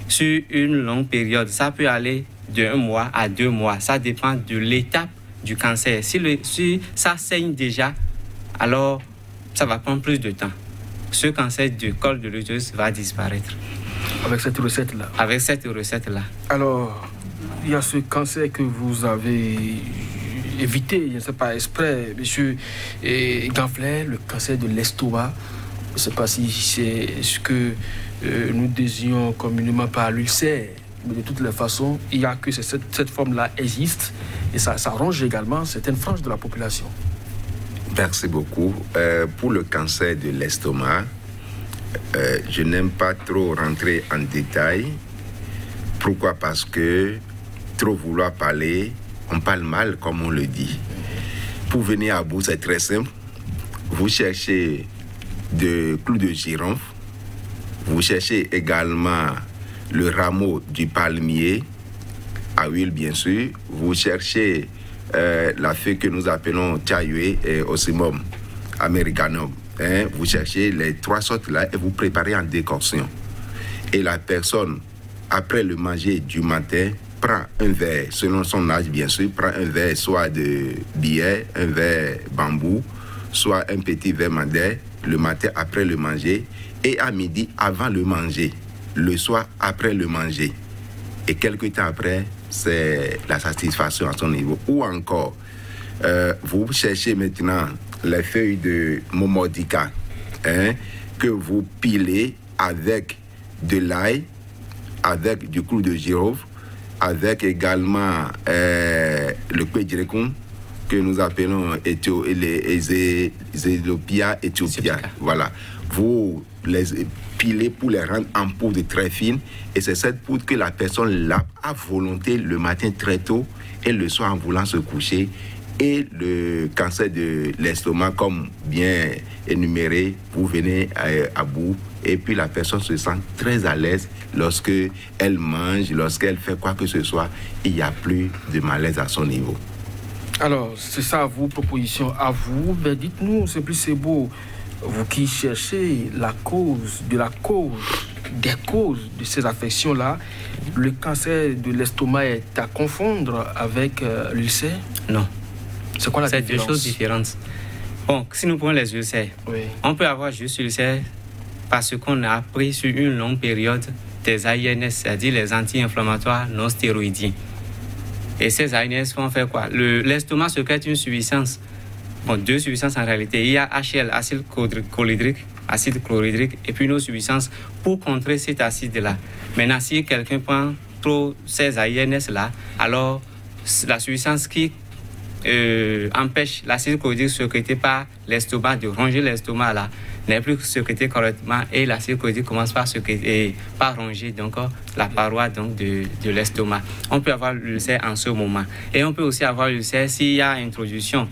sur une longue période, ça peut aller de 1 mois à 2 mois. Ça dépend de l'étape du cancer. Si ça saigne déjà, alors ça va prendre plus de temps. Ce cancer du col de l'utérus va disparaître. Avec cette recette-là? Avec cette recette-là. Alors, il y a ce cancer que vous avez évité, je ne sais pas exprès, monsieur Ganfler, le cancer de l'estomac. Je ne sais pas si c'est ce que nous désignons communément par l'ulcère. Mais de toutes les façons, il y a que cette forme-là existe et ça ronge également certaines franges de la population. Merci beaucoup. Pour le cancer de l'estomac, je n'aime pas trop rentrer en détail. Pourquoi? Parce que trop vouloir parler, on parle mal comme on le dit. Pour venir à bout, c'est très simple. Vous cherchez de clous de girofle, vous cherchez également le rameau du palmier, à huile bien sûr. Vous cherchez la feuille que nous appelons Chayue et Ocimum americanum. Vous cherchez les 3 sortes là et vous préparez en décoction. Et la personne, après le manger du matin, prend un verre, selon son âge bien sûr, prend un verre soit de billet, un verre bambou, soit un petit verre madère, le matin après le manger, et à midi avant le manger. Le soir après le manger. Et quelques temps après, c'est la satisfaction à son niveau. Ou encore, vous cherchez maintenant les feuilles de momodica que vous pilez avec de l'ail, avec du clou de girofle, avec également le pédrécon que nous appelons les Zélopia Ethiopia. Voilà. Vous les pilez pour les rendre en poudre très fine et c'est cette poudre que la personne lave à volonté le matin très tôt et le soir en voulant se coucher. Et le cancer de l'estomac, comme bien énuméré, vous venez à bout et puis la personne se sent très à l'aise lorsque elle mange, lorsqu'elle fait quoi que ce soit, il n'y a plus de malaise à son niveau. Alors, c'est ça à vous, proposition à vous, mais dites-nous, c'est plus c'est beau, vous qui cherchez des causes de ces affections-là, le cancer de l'estomac est à confondre avec l'ulcère? Non. C'est quoi la différence? C'est 2 choses différentes. Bon, si nous prenons les ulcères, oui. On peut avoir juste l'ulcère parce qu'on a pris sur une longue période des AINS, c'est-à-dire les anti-inflammatoires non stéroïdiens. Et ces AINS vont faire quoi? L'estomac secrète une substance, bon, 2 substances en réalité. Il y a HL, acide chlorhydrique, acide chlorhydrique et puis une autre substance pour contrer cet acide-là. Maintenant, si quelqu'un prend trop ces AINS-là, alors la substance qui empêche l'acide chlorhydrique sécrété par l'estomac, de ronger l'estomac là, n'est plus sécrété correctement et l'acide chlorhydrique commence par ronger donc, la paroi donc, de l'estomac. On peut avoir l'ulcère en ce moment. Et on peut aussi avoir l'ulcère s'il y a introduction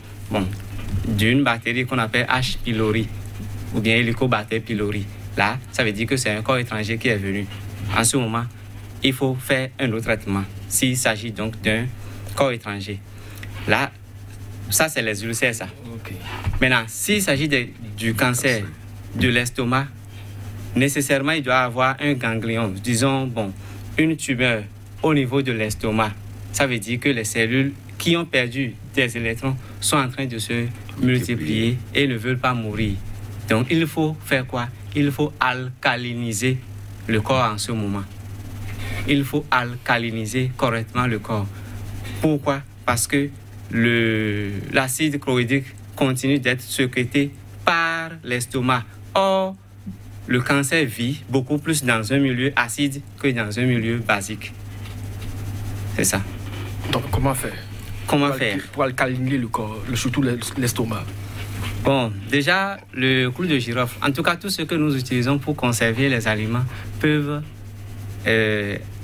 d'une bactérie qu'on appelle H. pylori ou bien Helicobacter pylori. Là, ça veut dire que c'est un corps étranger qui est venu. En ce moment, il faut faire un autre traitement s'il s'agit donc d'un corps étranger. Là, ça, c'est les ulcères, ça. Okay. Maintenant, s'il s'agit du cancer de l'estomac, nécessairement, il doit avoir un ganglion, disons, une tumeur au niveau de l'estomac. Ça veut dire que les cellules qui ont perdu des électrons sont en train de se multiplier et ne veulent pas mourir. Donc, il faut faire quoi? Il faut alcaliniser le corps en ce moment. Il faut alcaliniser correctement le corps. Pourquoi? Parce que l'acide chlorhydrique continue d'être sécrété par l'estomac. Or, le cancer vit beaucoup plus dans un milieu acide que dans un milieu basique. C'est ça. Donc, comment faire? Pour alcaliner le corps, surtout l'estomac? Bon, déjà, le clou de girofle, en tout cas, tout ce que nous utilisons pour conserver les aliments peuvent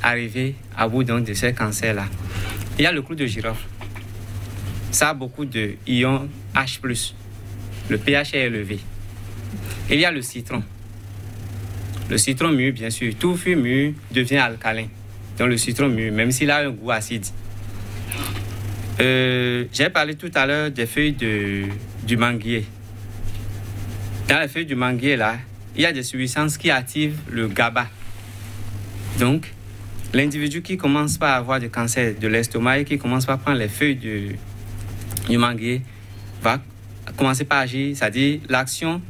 arriver à bout donc, de ces cancers-là. Il y a le clou de girofle. Ça a beaucoup de ions H+. Le pH est élevé. Il y a le citron. Le citron mûr, bien sûr. Tout fruit mûr devient alcalin. Donc le citron mûr, même s'il a un goût acide. J'ai parlé tout à l'heure des feuilles du manguier. Dans les feuilles du manguier, là, il y a des substances qui activent le GABA. Donc, l'individu qui commence par avoir des cancers de l'estomac et qui commence par prendre les feuilles du manguier va commencer par agir, c'est-à-dire l'action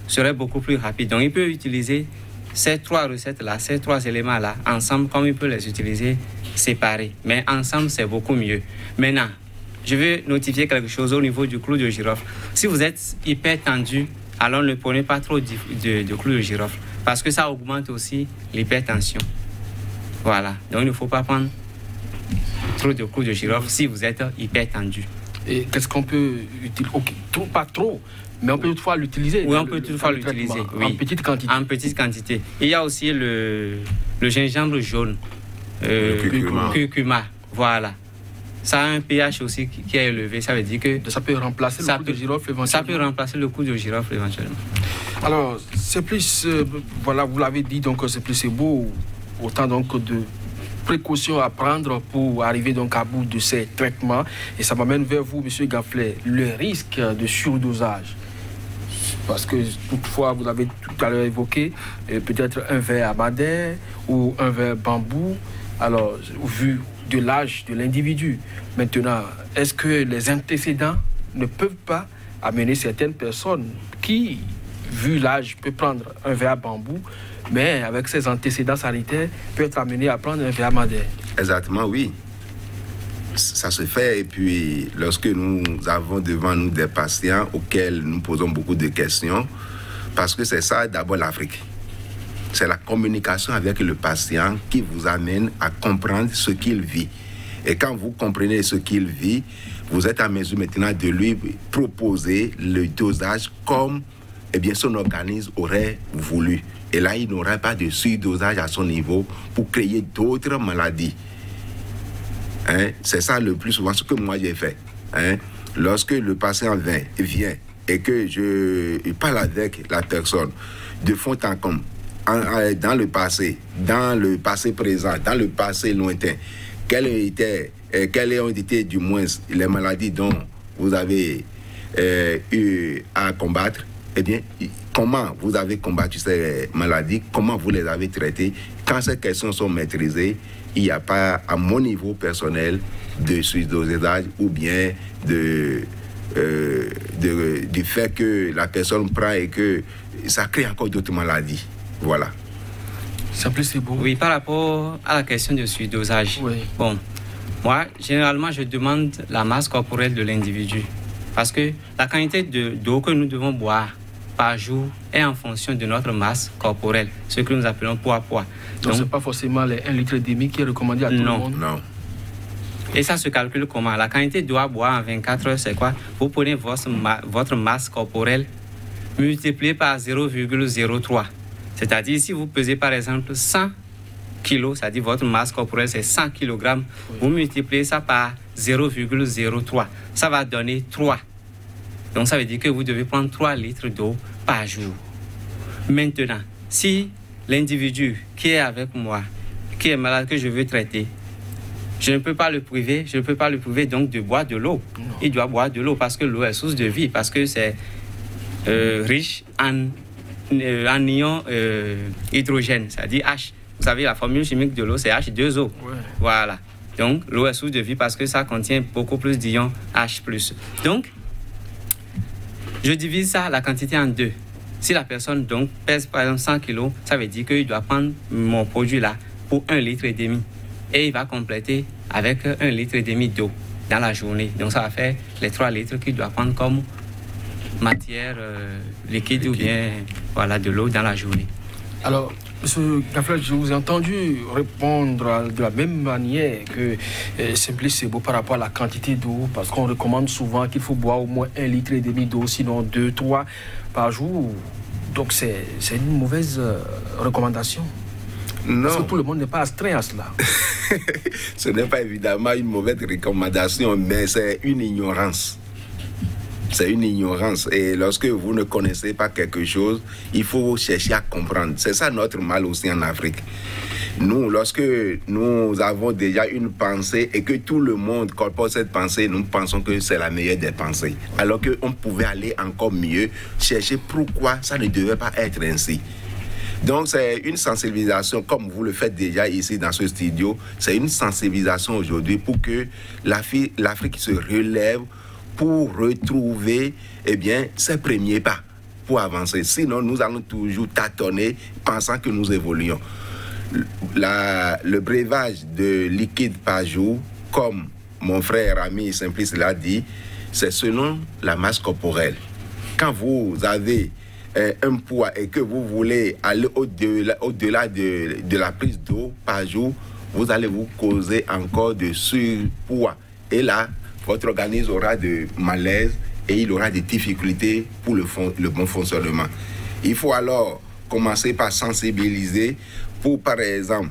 serait beaucoup plus rapide. Donc, il peut utiliser ces trois recettes-là, ces trois éléments-là, ensemble, comme il peut les utiliser séparés. Mais ensemble, c'est beaucoup mieux. Maintenant, je vais notifier quelque chose au niveau du clou de girofle. Si vous êtes hyper tendu, alors ne prenez pas trop de clou de girofle, parce que ça augmente aussi l'hypertension. Voilà. Donc, il ne faut pas prendre trop de clou de girofle si vous êtes hyper tendu. Et qu'est-ce qu'on peut utiliser? Pas trop, mais on peut toutefois l'utiliser. Oui, on peut toutefois l'utiliser. Oui. En petite quantité. En petite quantité. Il y a aussi le gingembre jaune. Curcuma. Voilà. Ça a un pH aussi qui est élevé. Ça veut dire que... Ça peut remplacer le clou de girofle éventuellement. Ça peut remplacer le clou de girofle éventuellement. Alors, c'est plus... voilà, vous l'avez dit, donc c'est beau. Autant donc de précautions à prendre pour arriver donc à bout de ces traitements. Et ça m'amène vers vous, M. Gafflet, le risque de surdosage. Parce que toutefois, vous avez tout à l'heure évoqué, peut-être un verre à madère ou un verre bambou. Alors, vu de l'âge de l'individu. Maintenant, est-ce que les antécédents ne peuvent pas amener certaines personnes qui, vu l'âge, peuvent prendre un verre à bambou, mais avec ses antécédents sanitaires, peut être amené à prendre un verre à madère? Exactement, oui. Ça se fait. Et puis, lorsque nous avons devant nous des patients auxquels nous posons beaucoup de questions, parce que c'est ça d'abord l'Afrique. C'est la communication avec le patient qui vous amène à comprendre ce qu'il vit. Et quand vous comprenez ce qu'il vit, vous êtes en mesure maintenant de lui proposer le dosage comme son organisme aurait voulu. Et là, il n'aura pas de surdosage à son niveau pour créer d'autres maladies. C'est ça le plus souvent ce que moi j'ai fait. Lorsque le patient vient et que je parle avec la personne de fond en comble, dans le passé présent, dans le passé lointain, quelles ont été du moins les maladies dont vous avez eu à combattre, eh bien, comment vous avez combattu ces maladies, comment vous les avez traitées. Quand ces questions sont maîtrisées, il n'y a pas, à mon niveau personnel, de surdosage ou bien du fait que la personne prend et que ça crée encore d'autres maladies. Voilà. C'est beau. Oui, par rapport à la question de surdosage. Oui. Bon, moi, généralement, je demande la masse corporelle de l'individu. Parce que la quantité d'eau que nous devons boire par jour est en fonction de notre masse corporelle, ce que nous appelons poids. Donc ce n'est pas forcément les 1,5 litre qui est recommandé à tout le monde. Non. Et ça se calcule comment? La quantité d'eau à boire en 24 heures, c'est quoi? Vous prenez votre masse corporelle multipliée par 0,03. C'est-à-dire, si vous pesez par exemple 100 kg, c'est-à-dire votre masse corporelle c'est 100 kg, oui. Vous multipliez ça par 0,03. Ça va donner 3. Donc ça veut dire que vous devez prendre 3 litres d'eau par jour. Maintenant, si l'individu qui est avec moi, qui est malade, que je veux traiter, je ne peux pas le priver, donc de boire de l'eau. Il doit boire de l'eau parce que l'eau est source de vie, parce que c'est riche en ion hydrogène, c'est-à-dire H. Vous savez, la formule chimique de l'eau, c'est H2O. Ouais. Voilà. Donc, l'eau est source de vie parce que ça contient beaucoup plus d'ions H+. Donc, je divise ça, la quantité, en 2. Si la personne donc pèse par exemple 100 kg, ça veut dire qu'il doit prendre mon produit là pour 1,5 litre. Et il va compléter avec 1,5 litre d'eau dans la journée. Donc, ça va faire les 3 litres qu'il doit prendre comme matière liquide ou bien voilà, de l'eau dans la journée. Alors, M. Gaflet, je vous ai entendu répondre de la même manière que Simplice Sebo par rapport à la quantité d'eau, parce qu'on recommande souvent qu'il faut boire au moins 1,5 litre d'eau, sinon 2-3 par jour. Donc c'est une mauvaise recommandation. Non. Parce que tout le monde n'est pas astreint à cela. Ce n'est pas évidemment une mauvaise recommandation, mais c'est une ignorance. C'est une ignorance. Et lorsque vous ne connaissez pas quelque chose, il faut chercher à comprendre. C'est ça notre mal aussi en Afrique. Nous, lorsque nous avons déjà une pensée et que tout le monde colporte cette pensée, nous pensons que c'est la meilleure des pensées. Alors qu'on pouvait aller encore mieux, chercher pourquoi ça ne devait pas être ainsi. Donc c'est une sensibilisation, comme vous le faites déjà ici dans ce studio, c'est une sensibilisation aujourd'hui pour que l'Afrique se relève, pour retrouver ses premiers pas, pour avancer. Sinon, nous allons toujours tâtonner, pensant que nous évoluons. Le breuvage de liquide par jour, comme mon frère ami Simplice l'a dit, c'est selon la masse corporelle. Quand vous avez un poids et que vous voulez aller au-delà de la prise d'eau par jour, vous allez vous causer encore de surpoids. Et là, votre organisme aura de malaise et il aura des difficultés pour le bon fonctionnement. Il faut alors commencer par sensibiliser pour, par exemple,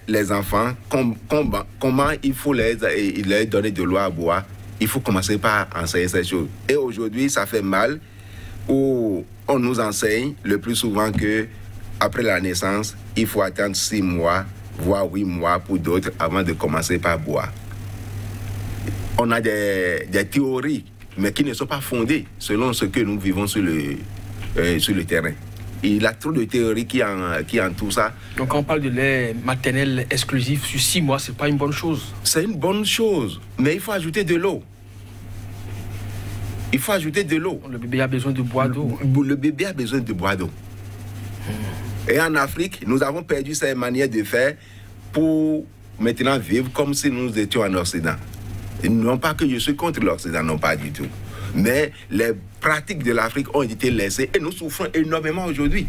les enfants, comment il faut leur donner de l'eau à boire. Il faut commencer par enseigner ces choses. Et aujourd'hui, ça fait mal où on nous enseigne le plus souvent que après la naissance, il faut attendre 6 mois, voire 8 mois pour d'autres avant de commencer par boire. On a des théories, mais qui ne sont pas fondées selon ce que nous vivons sur le terrain. Il y a trop de théories qui entourent ça. Donc quand on parle de lait maternel exclusif sur 6 mois, ce n'est pas une bonne chose. C'est une bonne chose, mais il faut ajouter de l'eau. Il faut ajouter de l'eau. Le bébé a besoin de boire d'eau. Le bébé a besoin de boire d'eau. Et en Afrique, nous avons perdu cette manière de faire pour maintenant vivre comme si nous étions en Occident. Non pas que je suis contre l'Occident, non pas du tout. Mais les pratiques de l'Afrique ont été laissées et nous souffrons énormément aujourd'hui.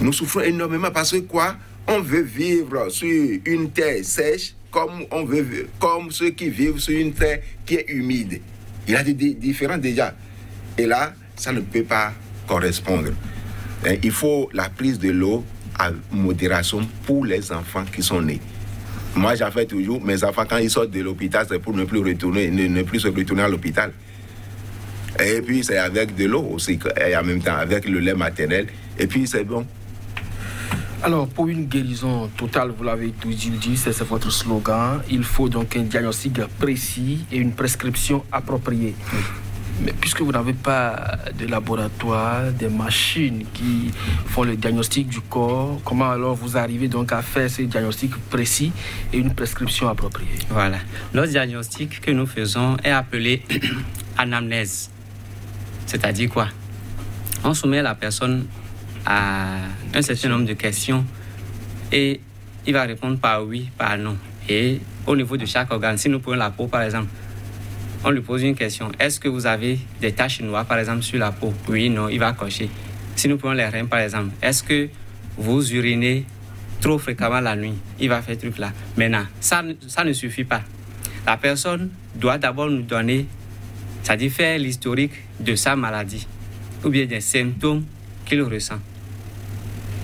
Nous souffrons énormément parce que quoi? On veut vivre sur une terre sèche comme ceux qui vivent sur une terre qui est humide. Il y a des différences déjà. Et là, ça ne peut pas correspondre. Il faut la prise de l'eau à modération pour les enfants qui sont nés. Moi, j'en fais toujours. Mes enfants, quand ils sortent de l'hôpital, c'est pour ne plus se retourner à l'hôpital. Et puis, c'est avec de l'eau aussi, et en même temps, avec le lait maternel. Et puis, c'est bon. Alors, pour une guérison totale, vous l'avez tout dit, c'est votre slogan. Il faut donc un diagnostic précis et une prescription appropriée. Oui. Mais puisque vous n'avez pas de laboratoire, des machines qui font le diagnostic du corps, comment alors vous arrivez donc à faire ce diagnostic précis et une prescription appropriée? Voilà. Le diagnostic que nous faisons est appelé anamnèse. C'est-à-dire quoi? On soumet la personne à un certain nombre de questions et il va répondre par oui, par non. Et au niveau de chaque organe, si nous prenons la peau par exemple, On lui pose une question. Est-ce que vous avez des taches noires, par exemple, sur la peau? Oui, non, il va cocher. Si nous prenons les reins, par exemple, est-ce que vous urinez trop fréquemment la nuit? Il va faire ce truc-là. Maintenant, ça ne suffit pas. La personne doit d'abord nous donner, c'est-à-dire faire l'historique de sa maladie ou bien des symptômes qu'il ressent.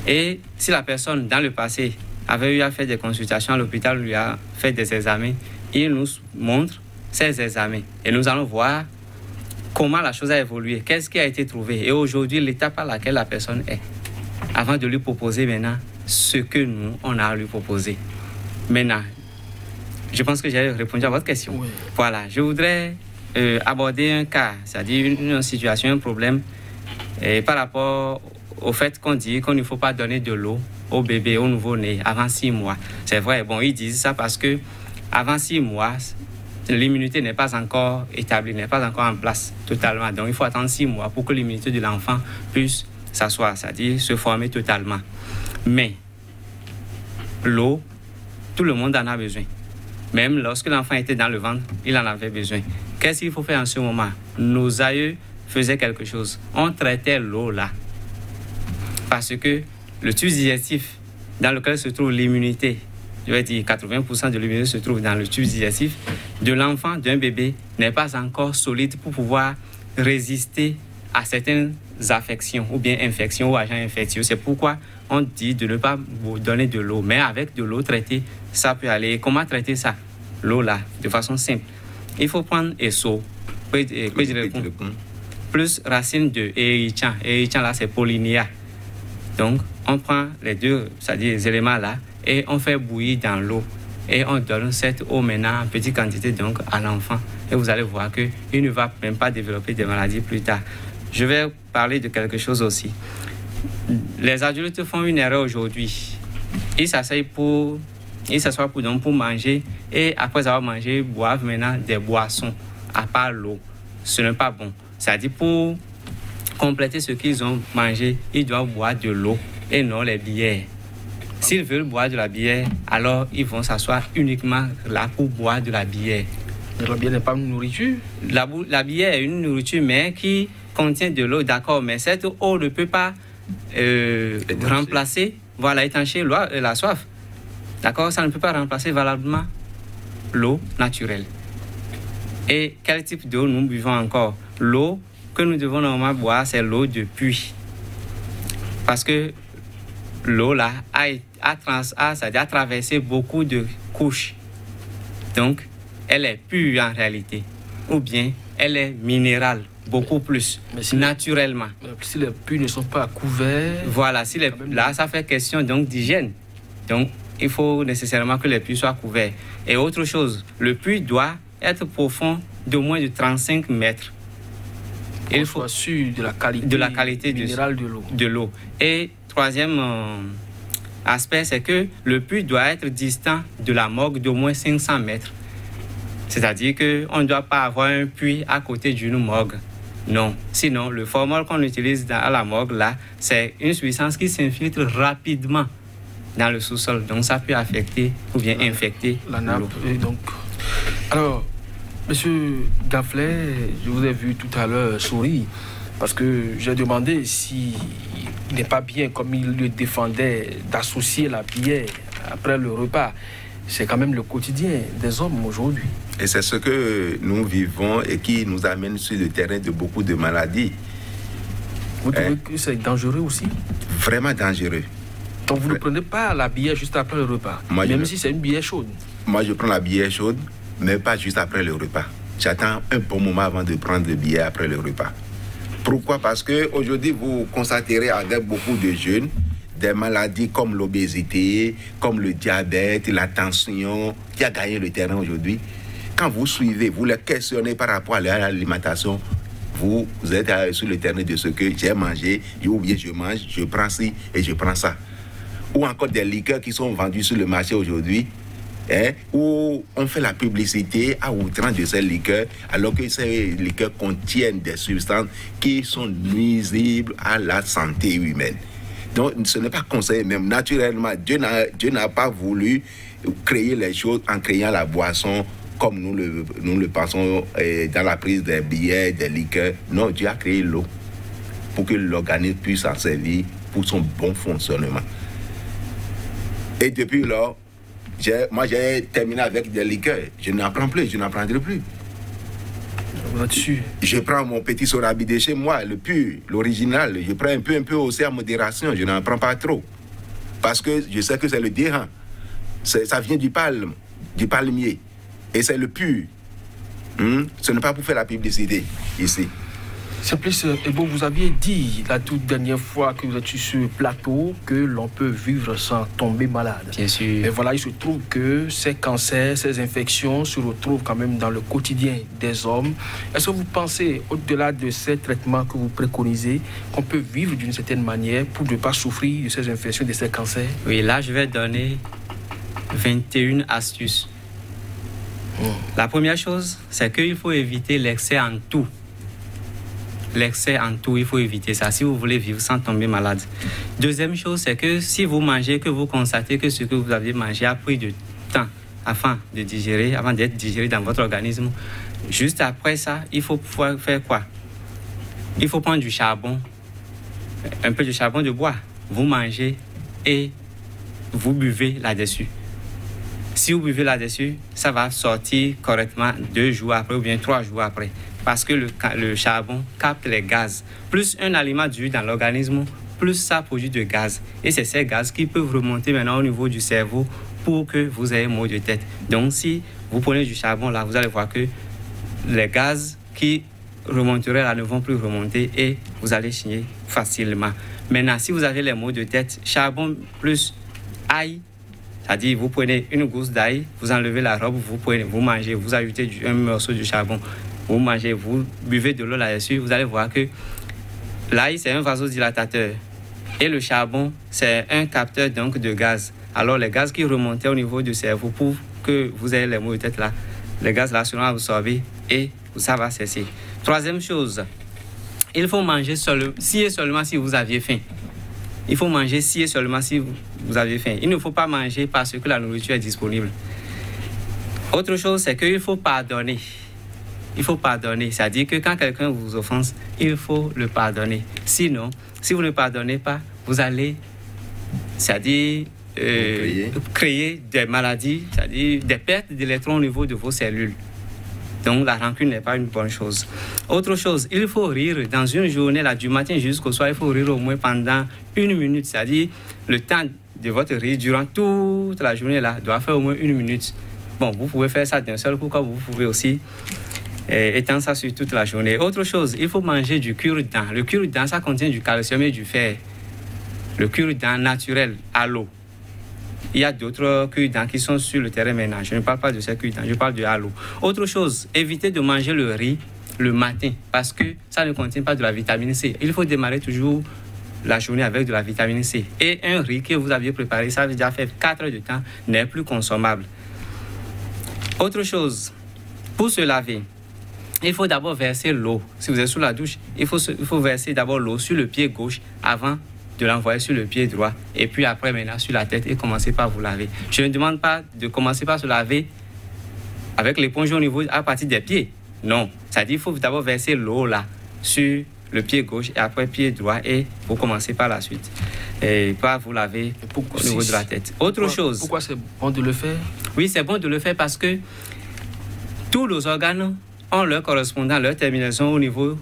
Et si la personne, dans le passé, avait eu à faire des consultations à l'hôpital, lui a fait des examens, il nous montre ces examens. Et nous allons voir comment la chose a évolué, qu'est-ce qui a été trouvé. Et aujourd'hui, l'étape à laquelle la personne est, avant de lui proposer maintenant ce que nous, on a à lui proposer. Maintenant, je pense que j'ai répondu à votre question. Oui. Voilà, je voudrais aborder un cas, c'est-à-dire une situation, un problème, par rapport au fait qu'on dit qu'on ne faut pas donner de l'eau au bébé, au nouveau-né, avant 6 mois. C'est vrai, bon, ils disent ça parce que avant 6 mois, l'immunité n'est pas encore établie, n'est pas encore en place totalement. Donc, il faut attendre 6 mois pour que l'immunité de l'enfant puisse s'asseoir, c'est-à-dire se former totalement. Mais l'eau, tout le monde en a besoin. Même lorsque l'enfant était dans le ventre, il en avait besoin. Qu'est-ce qu'il faut faire en ce moment? Nos aïeux faisaient quelque chose. On traitait l'eau là. Parce que le tube digestif dans lequel se trouve l'immunité, je vais dire 80% de l'immunité se trouve dans le tube digestif de l'enfant, d'un bébé, n'est pas encore solide pour pouvoir résister à certaines affections ou bien infections ou agents infectieux. C'est pourquoi on dit de ne pas donner de l'eau. Mais avec de l'eau traitée, ça peut aller. Comment traiter ça? L'eau là, de façon simple. Il faut prendre esso, plus racine de Erichan. Erichan là, c'est Pollinia. Donc, on prend les deux, c'est-à-dire les éléments là, et on fait bouillir dans l'eau. Et on donne cette eau maintenant en petite quantité donc à l'enfant. Et vous allez voir qu'il ne va même pas développer des maladies plus tard. Je vais parler de quelque chose aussi. Les adultes font une erreur aujourd'hui. Ils s'assoient pour manger et après avoir mangé, ils boivent maintenant des boissons à part l'eau. Ce n'est pas bon. C'est-à-dire pour compléter ce qu'ils ont mangé, ils doivent boire de l'eau et non les bières. S'ils veulent boire de la bière, alors ils vont s'asseoir uniquement là pour boire de la bière. Mais la bière n'est pas une nourriture? La bière est une nourriture, mais qui contient de l'eau, d'accord, mais cette eau ne peut pas remplacer, voilà, étancher la soif. D'accord, ça ne peut pas remplacer valablement l'eau naturelle. Et quel type d'eau nous buvons encore? L'eau que nous devons normalement boire, c'est l'eau de puits. Parce que l'eau là a traversé beaucoup de couches. Donc, elle est pure en réalité. Ou bien, elle est minérale, beaucoup plus, naturellement. Si les puits ne sont pas couverts... Voilà, là, ça fait question donc d'hygiène. Donc, il faut nécessairement que les puits soient couverts. Et autre chose, le puits doit être profond de moins de 35 mètres. Il faut sûr de la qualité minérale de l'eau. Et troisième aspect, c'est que le puits doit être distant de la morgue d'au moins 500 mètres. C'est-à-dire qu'on ne doit pas avoir un puits à côté d'une morgue. Non. Sinon, le formol qu'on utilise à la morgue, là, c'est une substance qui s'infiltre rapidement dans le sous-sol. Donc, ça peut affecter ou bien infecter la nappe. Donc, alors, Monsieur Gaflet, je vous ai vu tout à l'heure sourire parce que j'ai demandé s'il n'est pas bien, comme il le défendait, d'associer la bière après le repas. C'est quand même le quotidien des hommes aujourd'hui. Et c'est ce que nous vivons et qui nous amène sur le terrain de beaucoup de maladies. Vous trouvez que c'est dangereux aussi? Vraiment dangereux. Donc vous ne prenez pas la bière juste après le repas, même si c'est une bière chaude? Moi, je prends la bière chaude, mais pas juste après le repas. J'attends un bon moment avant de prendre de bière après le repas. Pourquoi? Parce qu'aujourd'hui, vous constaterez avec beaucoup de jeunes des maladies comme l'obésité, comme le diabète, la tension, qui a gagné le terrain aujourd'hui. Quand vous suivez, vous les questionnez par rapport à l'alimentation, vous êtes sur le terrain de ce que j'ai mangé, ou bien je mange, je prends ci et je prends ça. Ou encore des liqueurs qui sont vendus sur le marché aujourd'hui, où on fait la publicité à outrance de ces liqueurs, alors que ces liqueurs contiennent des substances qui sont nuisibles à la santé humaine. Donc, ce n'est pas conseillé, même naturellement. Dieu n'a pas voulu créer les choses en créant la boisson comme nous le pensons dans la prise des billets, des liqueurs. Non, Dieu a créé l'eau pour que l'organisme puisse s'en servir pour son bon fonctionnement. Et depuis lors, moi j'ai terminé avec des liqueurs. Je n'en prends plus, je n'en prendrai plus. Là-dessus. Je prends mon petit sorabi de chez moi, le pur, l'original. Je prends un peu aussi en modération. Je n'en prends pas trop. Parce que je sais que c'est le déhan. Ça vient du palmier. Et c'est le pur. Ce n'est pas pour faire la publicité ici. Simplice Ebo, vous aviez dit la toute dernière fois que vous êtes sur ce plateau que l'on peut vivre sans tomber malade. Bien sûr. Mais voilà, il se trouve que ces cancers, ces infections se retrouvent quand même dans le quotidien des hommes. Est-ce que vous pensez, au-delà de ces traitements que vous préconisez, qu'on peut vivre d'une certaine manière pour ne pas souffrir de ces infections, de ces cancers? Oui, là, je vais donner 21 astuces. La première chose, c'est qu'il faut éviter l'excès en tout. L'excès en tout, il faut éviter ça si vous voulez vivre sans tomber malade. Deuxième chose, c'est que si vous mangez, que vous constatez que ce que vous avez mangé a pris du temps avant de digérer, avant d'être digéré dans votre organisme, juste après ça, il faut pouvoir faire quoi? Il faut prendre du charbon, un peu de charbon de bois. Vous mangez et vous buvez là-dessus. Si vous buvez là-dessus, ça va sortir correctement 2 jours après ou bien 3 jours après. Parce que le charbon capte les gaz. Plus un aliment dure dans l'organisme, plus ça produit de gaz. Et c'est ces gaz qui peuvent remonter maintenant au niveau du cerveau pour que vous ayez mal de tête. Donc si vous prenez du charbon là, vous allez voir que les gaz qui remonteraient là ne vont plus remonter et vous allez chigner facilement. Maintenant, si vous avez les maux de tête, charbon plus ail, c'est-à-dire vous prenez une gousse d'ail, vous enlevez la robe, vous mangez, vous ajoutez un morceau de charbon. Vous mangez, vous buvez de l'eau là-dessus, vous allez voir que l'ail, c'est un vasodilatateur. Et le charbon, c'est un capteur donc de gaz. Alors, les gaz qui remontaient au niveau du cerveau pour que vous ayez les maux de tête là, les gaz là seront absorbés et ça va cesser. Troisième chose, il faut manger si et seulement si vous aviez faim. Il faut manger si et seulement si vous avez faim. Il ne faut pas manger parce que la nourriture est disponible. Autre chose, c'est qu'il faut pardonner. Il faut pardonner, c'est-à-dire que quand quelqu'un vous offense, il faut le pardonner. Sinon, si vous ne pardonnez pas, vous allez, c'est-à-dire créer des maladies, c'est-à-dire des pertes d'électrons au niveau de vos cellules. Donc la rancune n'est pas une bonne chose. Autre chose, il faut rire dans une journée, là, du matin jusqu'au soir, il faut rire au moins pendant 1 minute, c'est-à-dire le temps de votre rire durant toute la journée là, doit faire au moins 1 minute. Bon, vous pouvez faire ça d'un seul coup, comme vous pouvez aussi étendre ça sur toute la journée. Autre chose, il faut manger du cure-dent. Le cure-dent, ça contient du calcium et du fer. Le cure-dent naturel à l'eau. Il y a d'autres cure-dents qui sont sur le terrain maintenant. Je ne parle pas de ces cure-dents, je parle de à l'eau. Autre chose, évitez de manger le riz le matin parce que ça ne contient pas de la vitamine C. Il faut démarrer toujours la journée avec de la vitamine C. Et un riz que vous aviez préparé, ça a déjà fait 4 heures de temps, n'est plus consommable. Autre chose, pour se laver, il faut d'abord verser l'eau. Si vous êtes sous la douche, il faut verser d'abord l'eau sur le pied gauche avant de l'envoyer sur le pied droit. Et puis après, maintenant, sur la tête et commencez par vous laver. Je ne demande pas de commencer par se laver avec l'éponge au niveau à partir des pieds. Non. C'est-à-dire qu'il faut d'abord verser l'eau là sur le pied gauche et après pied droit et vous commencez par la suite. Et pas vous laver au niveau de la tête. Autre chose. Pourquoi c'est bon de le faire? Oui, c'est bon de le faire parce que tous nos organes ont leur correspondant, leur terminaison au niveau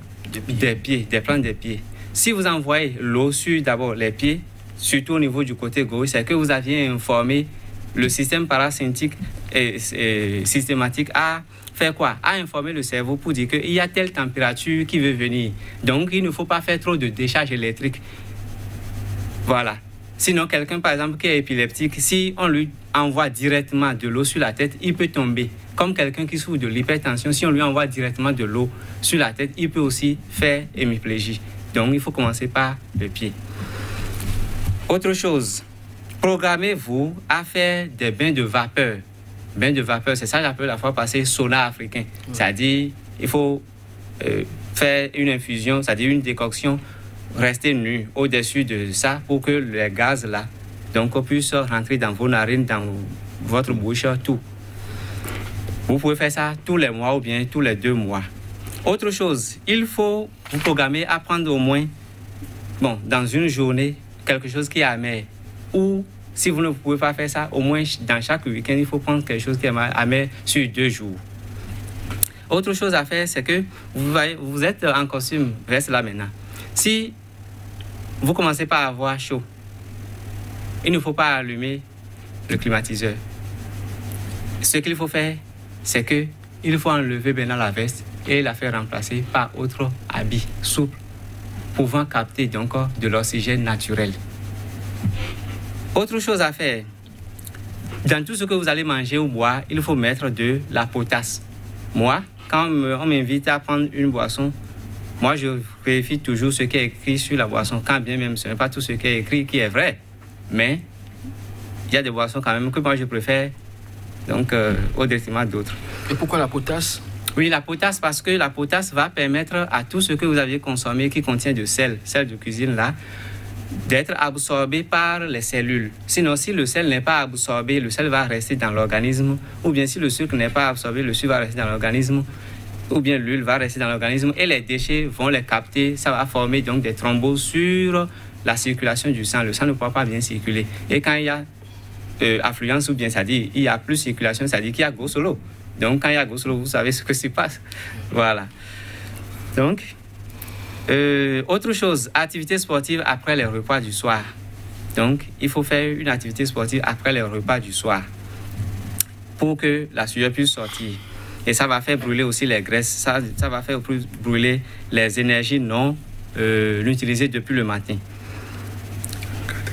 des pieds, des plantes des pieds. Si vous envoyez l'eau sur d'abord les pieds, surtout au niveau du côté gauche, c'est que vous aviez informé le système parasympathique et systématique à faire quoi? À informer le cerveau pour dire qu'il y a telle température qui veut venir. Donc, il ne faut pas faire trop de décharge électrique. Voilà. Sinon, quelqu'un, par exemple, qui est épileptique, si on lui envoie directement de l'eau sur la tête, il peut tomber. Comme quelqu'un qui souffre de l'hypertension, si on lui envoie directement de l'eau sur la tête, il peut aussi faire hémiplégie. Donc, il faut commencer par le pied. Autre chose, programmez-vous à faire des bains de vapeur. Bains de vapeur, c'est ça que j'appelle la fois passée sauna africain. C'est-à-dire, il faut faire une infusion, c'est-à-dire une décoction, rester nu au-dessus de ça pour que les gaz là, donc, puissent rentrer dans vos narines, dans votre bouche, tout. Vous pouvez faire ça tous les mois ou bien tous les 2 mois. Autre chose, il faut vous programmer à prendre au moins, dans une journée, quelque chose qui est amer. Ou si vous ne pouvez pas faire ça, au moins dans chaque week-end, il faut prendre quelque chose qui est amer sur 2 jours. Autre chose à faire, c'est que vous êtes en costume veste là maintenant. Si vous commencez par avoir chaud, il ne faut pas allumer le climatiseur. Ce qu'il faut faire, c'est qu'il faut enlever maintenant la veste et la faire remplacer par autre habit souple, pouvant capter donc de l'oxygène naturel. Autre chose à faire, dans tout ce que vous allez manger ou boire, il faut mettre de la potasse. Moi, quand on m'invite à prendre une boisson, moi je vérifie toujours ce qui est écrit sur la boisson, quand bien même ce n'est pas tout ce qui est écrit qui est vrai, mais il y a des boissons quand même que moi je préfère donc au détriment d'autres. Et pourquoi la potasse? Oui, la potasse, parce que la potasse va permettre à tout ce que vous aviez consommé qui contient de sel de cuisine là, d'être absorbé par les cellules. Sinon, si le sel n'est pas absorbé, le sel va rester dans l'organisme, ou bien si le sucre n'est pas absorbé, le sucre va rester dans l'organisme, ou bien l'huile va rester dans l'organisme et les déchets vont les capter. Ça va former donc des thromboses sur la circulation du sang. Le sang ne pourra pas bien circuler. Et quand il y a affluence, ou bien c'est-à-dire il y a plus de circulation, c'est-à-dire qu'il y a go solo. Donc quand il y a go solo, vous savez ce que se passe. Voilà. Donc, autre chose, activité sportive après les repas du soir. Donc, il faut faire une activité sportive après les repas du soir pour que la sueur puisse sortir. Et ça va faire brûler aussi les graisses, ça va faire brûler les énergies non utilisées depuis le matin.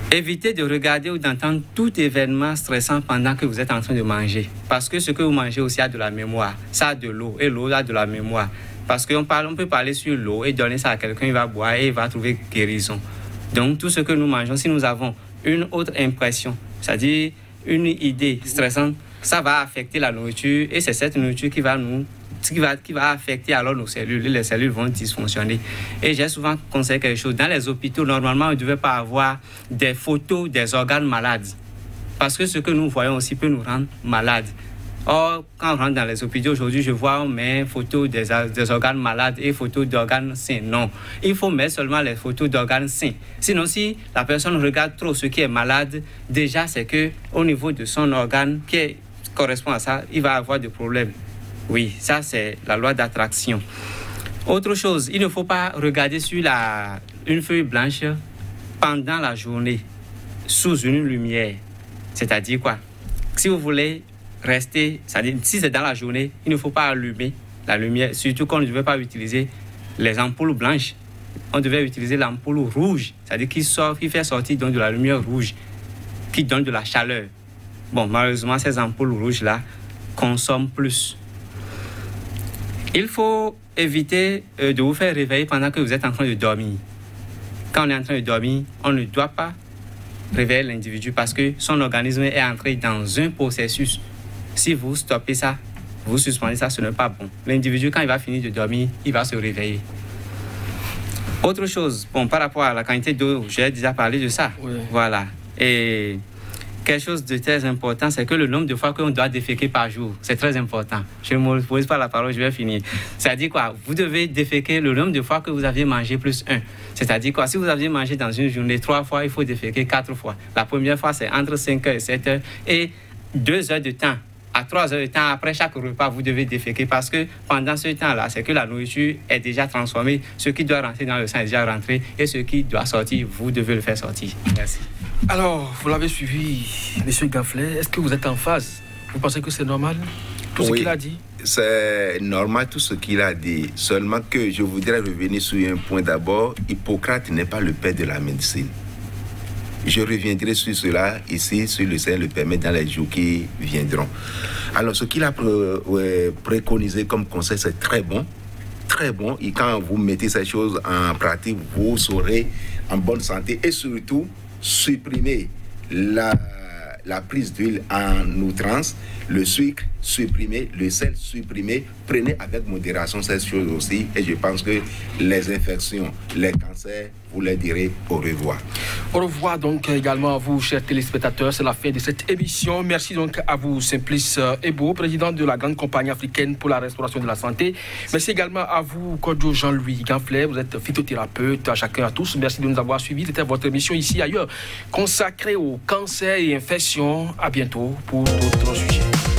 Évitez de regarder ou d'entendre tout événement stressant pendant que vous êtes en train de manger. Parce que ce que vous mangez aussi a de la mémoire, ça a de l'eau, et l'eau a de la mémoire. Parce qu'on peut parler sur l'eau et donner ça à quelqu'un, il va boire et il va trouver guérison. Donc tout ce que nous mangeons, si nous avons une autre impression, c'est-à-dire une idée stressante, ça va affecter la nourriture et c'est cette nourriture qui va affecter alors nos cellules et les cellules vont dysfonctionner. Et j'ai souvent conseillé quelque chose. Dans les hôpitaux, normalement, on ne devait pas avoir des photos des organes malades. Parce que ce que nous voyons aussi peut nous rendre malades. Or, quand on rentre dans les hôpitaux aujourd'hui, je vois on met photos des organes malades et photos d'organes sains. Non, il faut mettre seulement les photos d'organes sains. Sinon, si la personne regarde trop ce qui est malade, déjà c'est qu'au niveau de son organe qui correspond à ça, il va avoir des problèmes. Oui, ça c'est la loi d'attraction. Autre chose, il ne faut pas regarder sur une feuille blanche pendant la journée, sous une lumière. C'est-à-dire quoi? Si vous voulez rester, c'est-à-dire si c'est dans la journée, il ne faut pas allumer la lumière, surtout qu'on ne devait pas utiliser les ampoules blanches. On devait utiliser l'ampoule rouge, c'est-à-dire qui fait sortir donc de la lumière rouge, qui donne de la chaleur. Bon, malheureusement, ces ampoules rouges-là consomment plus. Il faut éviter de vous faire réveiller pendant que vous êtes en train de dormir. Quand on est en train de dormir, on ne doit pas réveiller l'individu parce que son organisme est entré dans un processus. Si vous stoppez ça, vous suspendez ça, ce n'est pas bon. L'individu, quand il va finir de dormir, il va se réveiller. Autre chose, bon, par rapport à la quantité d'eau, j'ai déjà parlé de ça. Oui. Voilà. Et quelque chose de très important, c'est que le nombre de fois qu'on doit déféquer par jour, c'est très important. Je ne me pose pas la parole, je vais finir. C'est-à-dire quoi? Vous devez déféquer le nombre de fois que vous aviez mangé plus 1. C'est-à-dire quoi? Si vous aviez mangé dans une journée 3 fois, il faut déféquer 4 fois. La première fois, c'est entre 5 heures et 7 heures. Et 2 heures de temps, à 3 heures de temps, après chaque repas, vous devez déféquer parce que pendant ce temps-là, c'est que la nourriture est déjà transformée. Ce qui doit rentrer dans le sang est déjà rentré et ce qui doit sortir, vous devez le faire sortir. Merci. Alors, vous l'avez suivi, M. Ganfley. Est-ce que vous êtes en phase? Vous pensez que c'est normal, tout ce qu'il a dit? C'est normal tout ce qu'il a dit. Seulement que je voudrais revenir sur un point d'abord. Hippocrate n'est pas le père de la médecine. Je reviendrai sur cela ici, sur le Seigneur le permet, dans les jours qui viendront. Alors, ce qu'il a préconisé comme conseil, c'est très bon. Très bon. Et quand vous mettez ces choses en pratique, vous serez en bonne santé. Et surtout, supprimer la prise d'huile en outrance, le sucre supprimer, le sel supprimer. Prenez avec modération ces choses aussi. Et je pense que les infections, les cancers vous leur direz au revoir. Au revoir donc également à vous, chers téléspectateurs. C'est la fin de cette émission. Merci donc à vous, Simplice Ebo, président de la grande compagnie africaine pour la restauration de la santé. Merci également à vous, Kodjo Jean-Louis Ganflet. Vous êtes phytothérapeute, à chacun à tous. Merci de nous avoir suivis. C'était votre émission ici ailleurs, consacrée au cancer et infections. À bientôt pour d'autres sujets.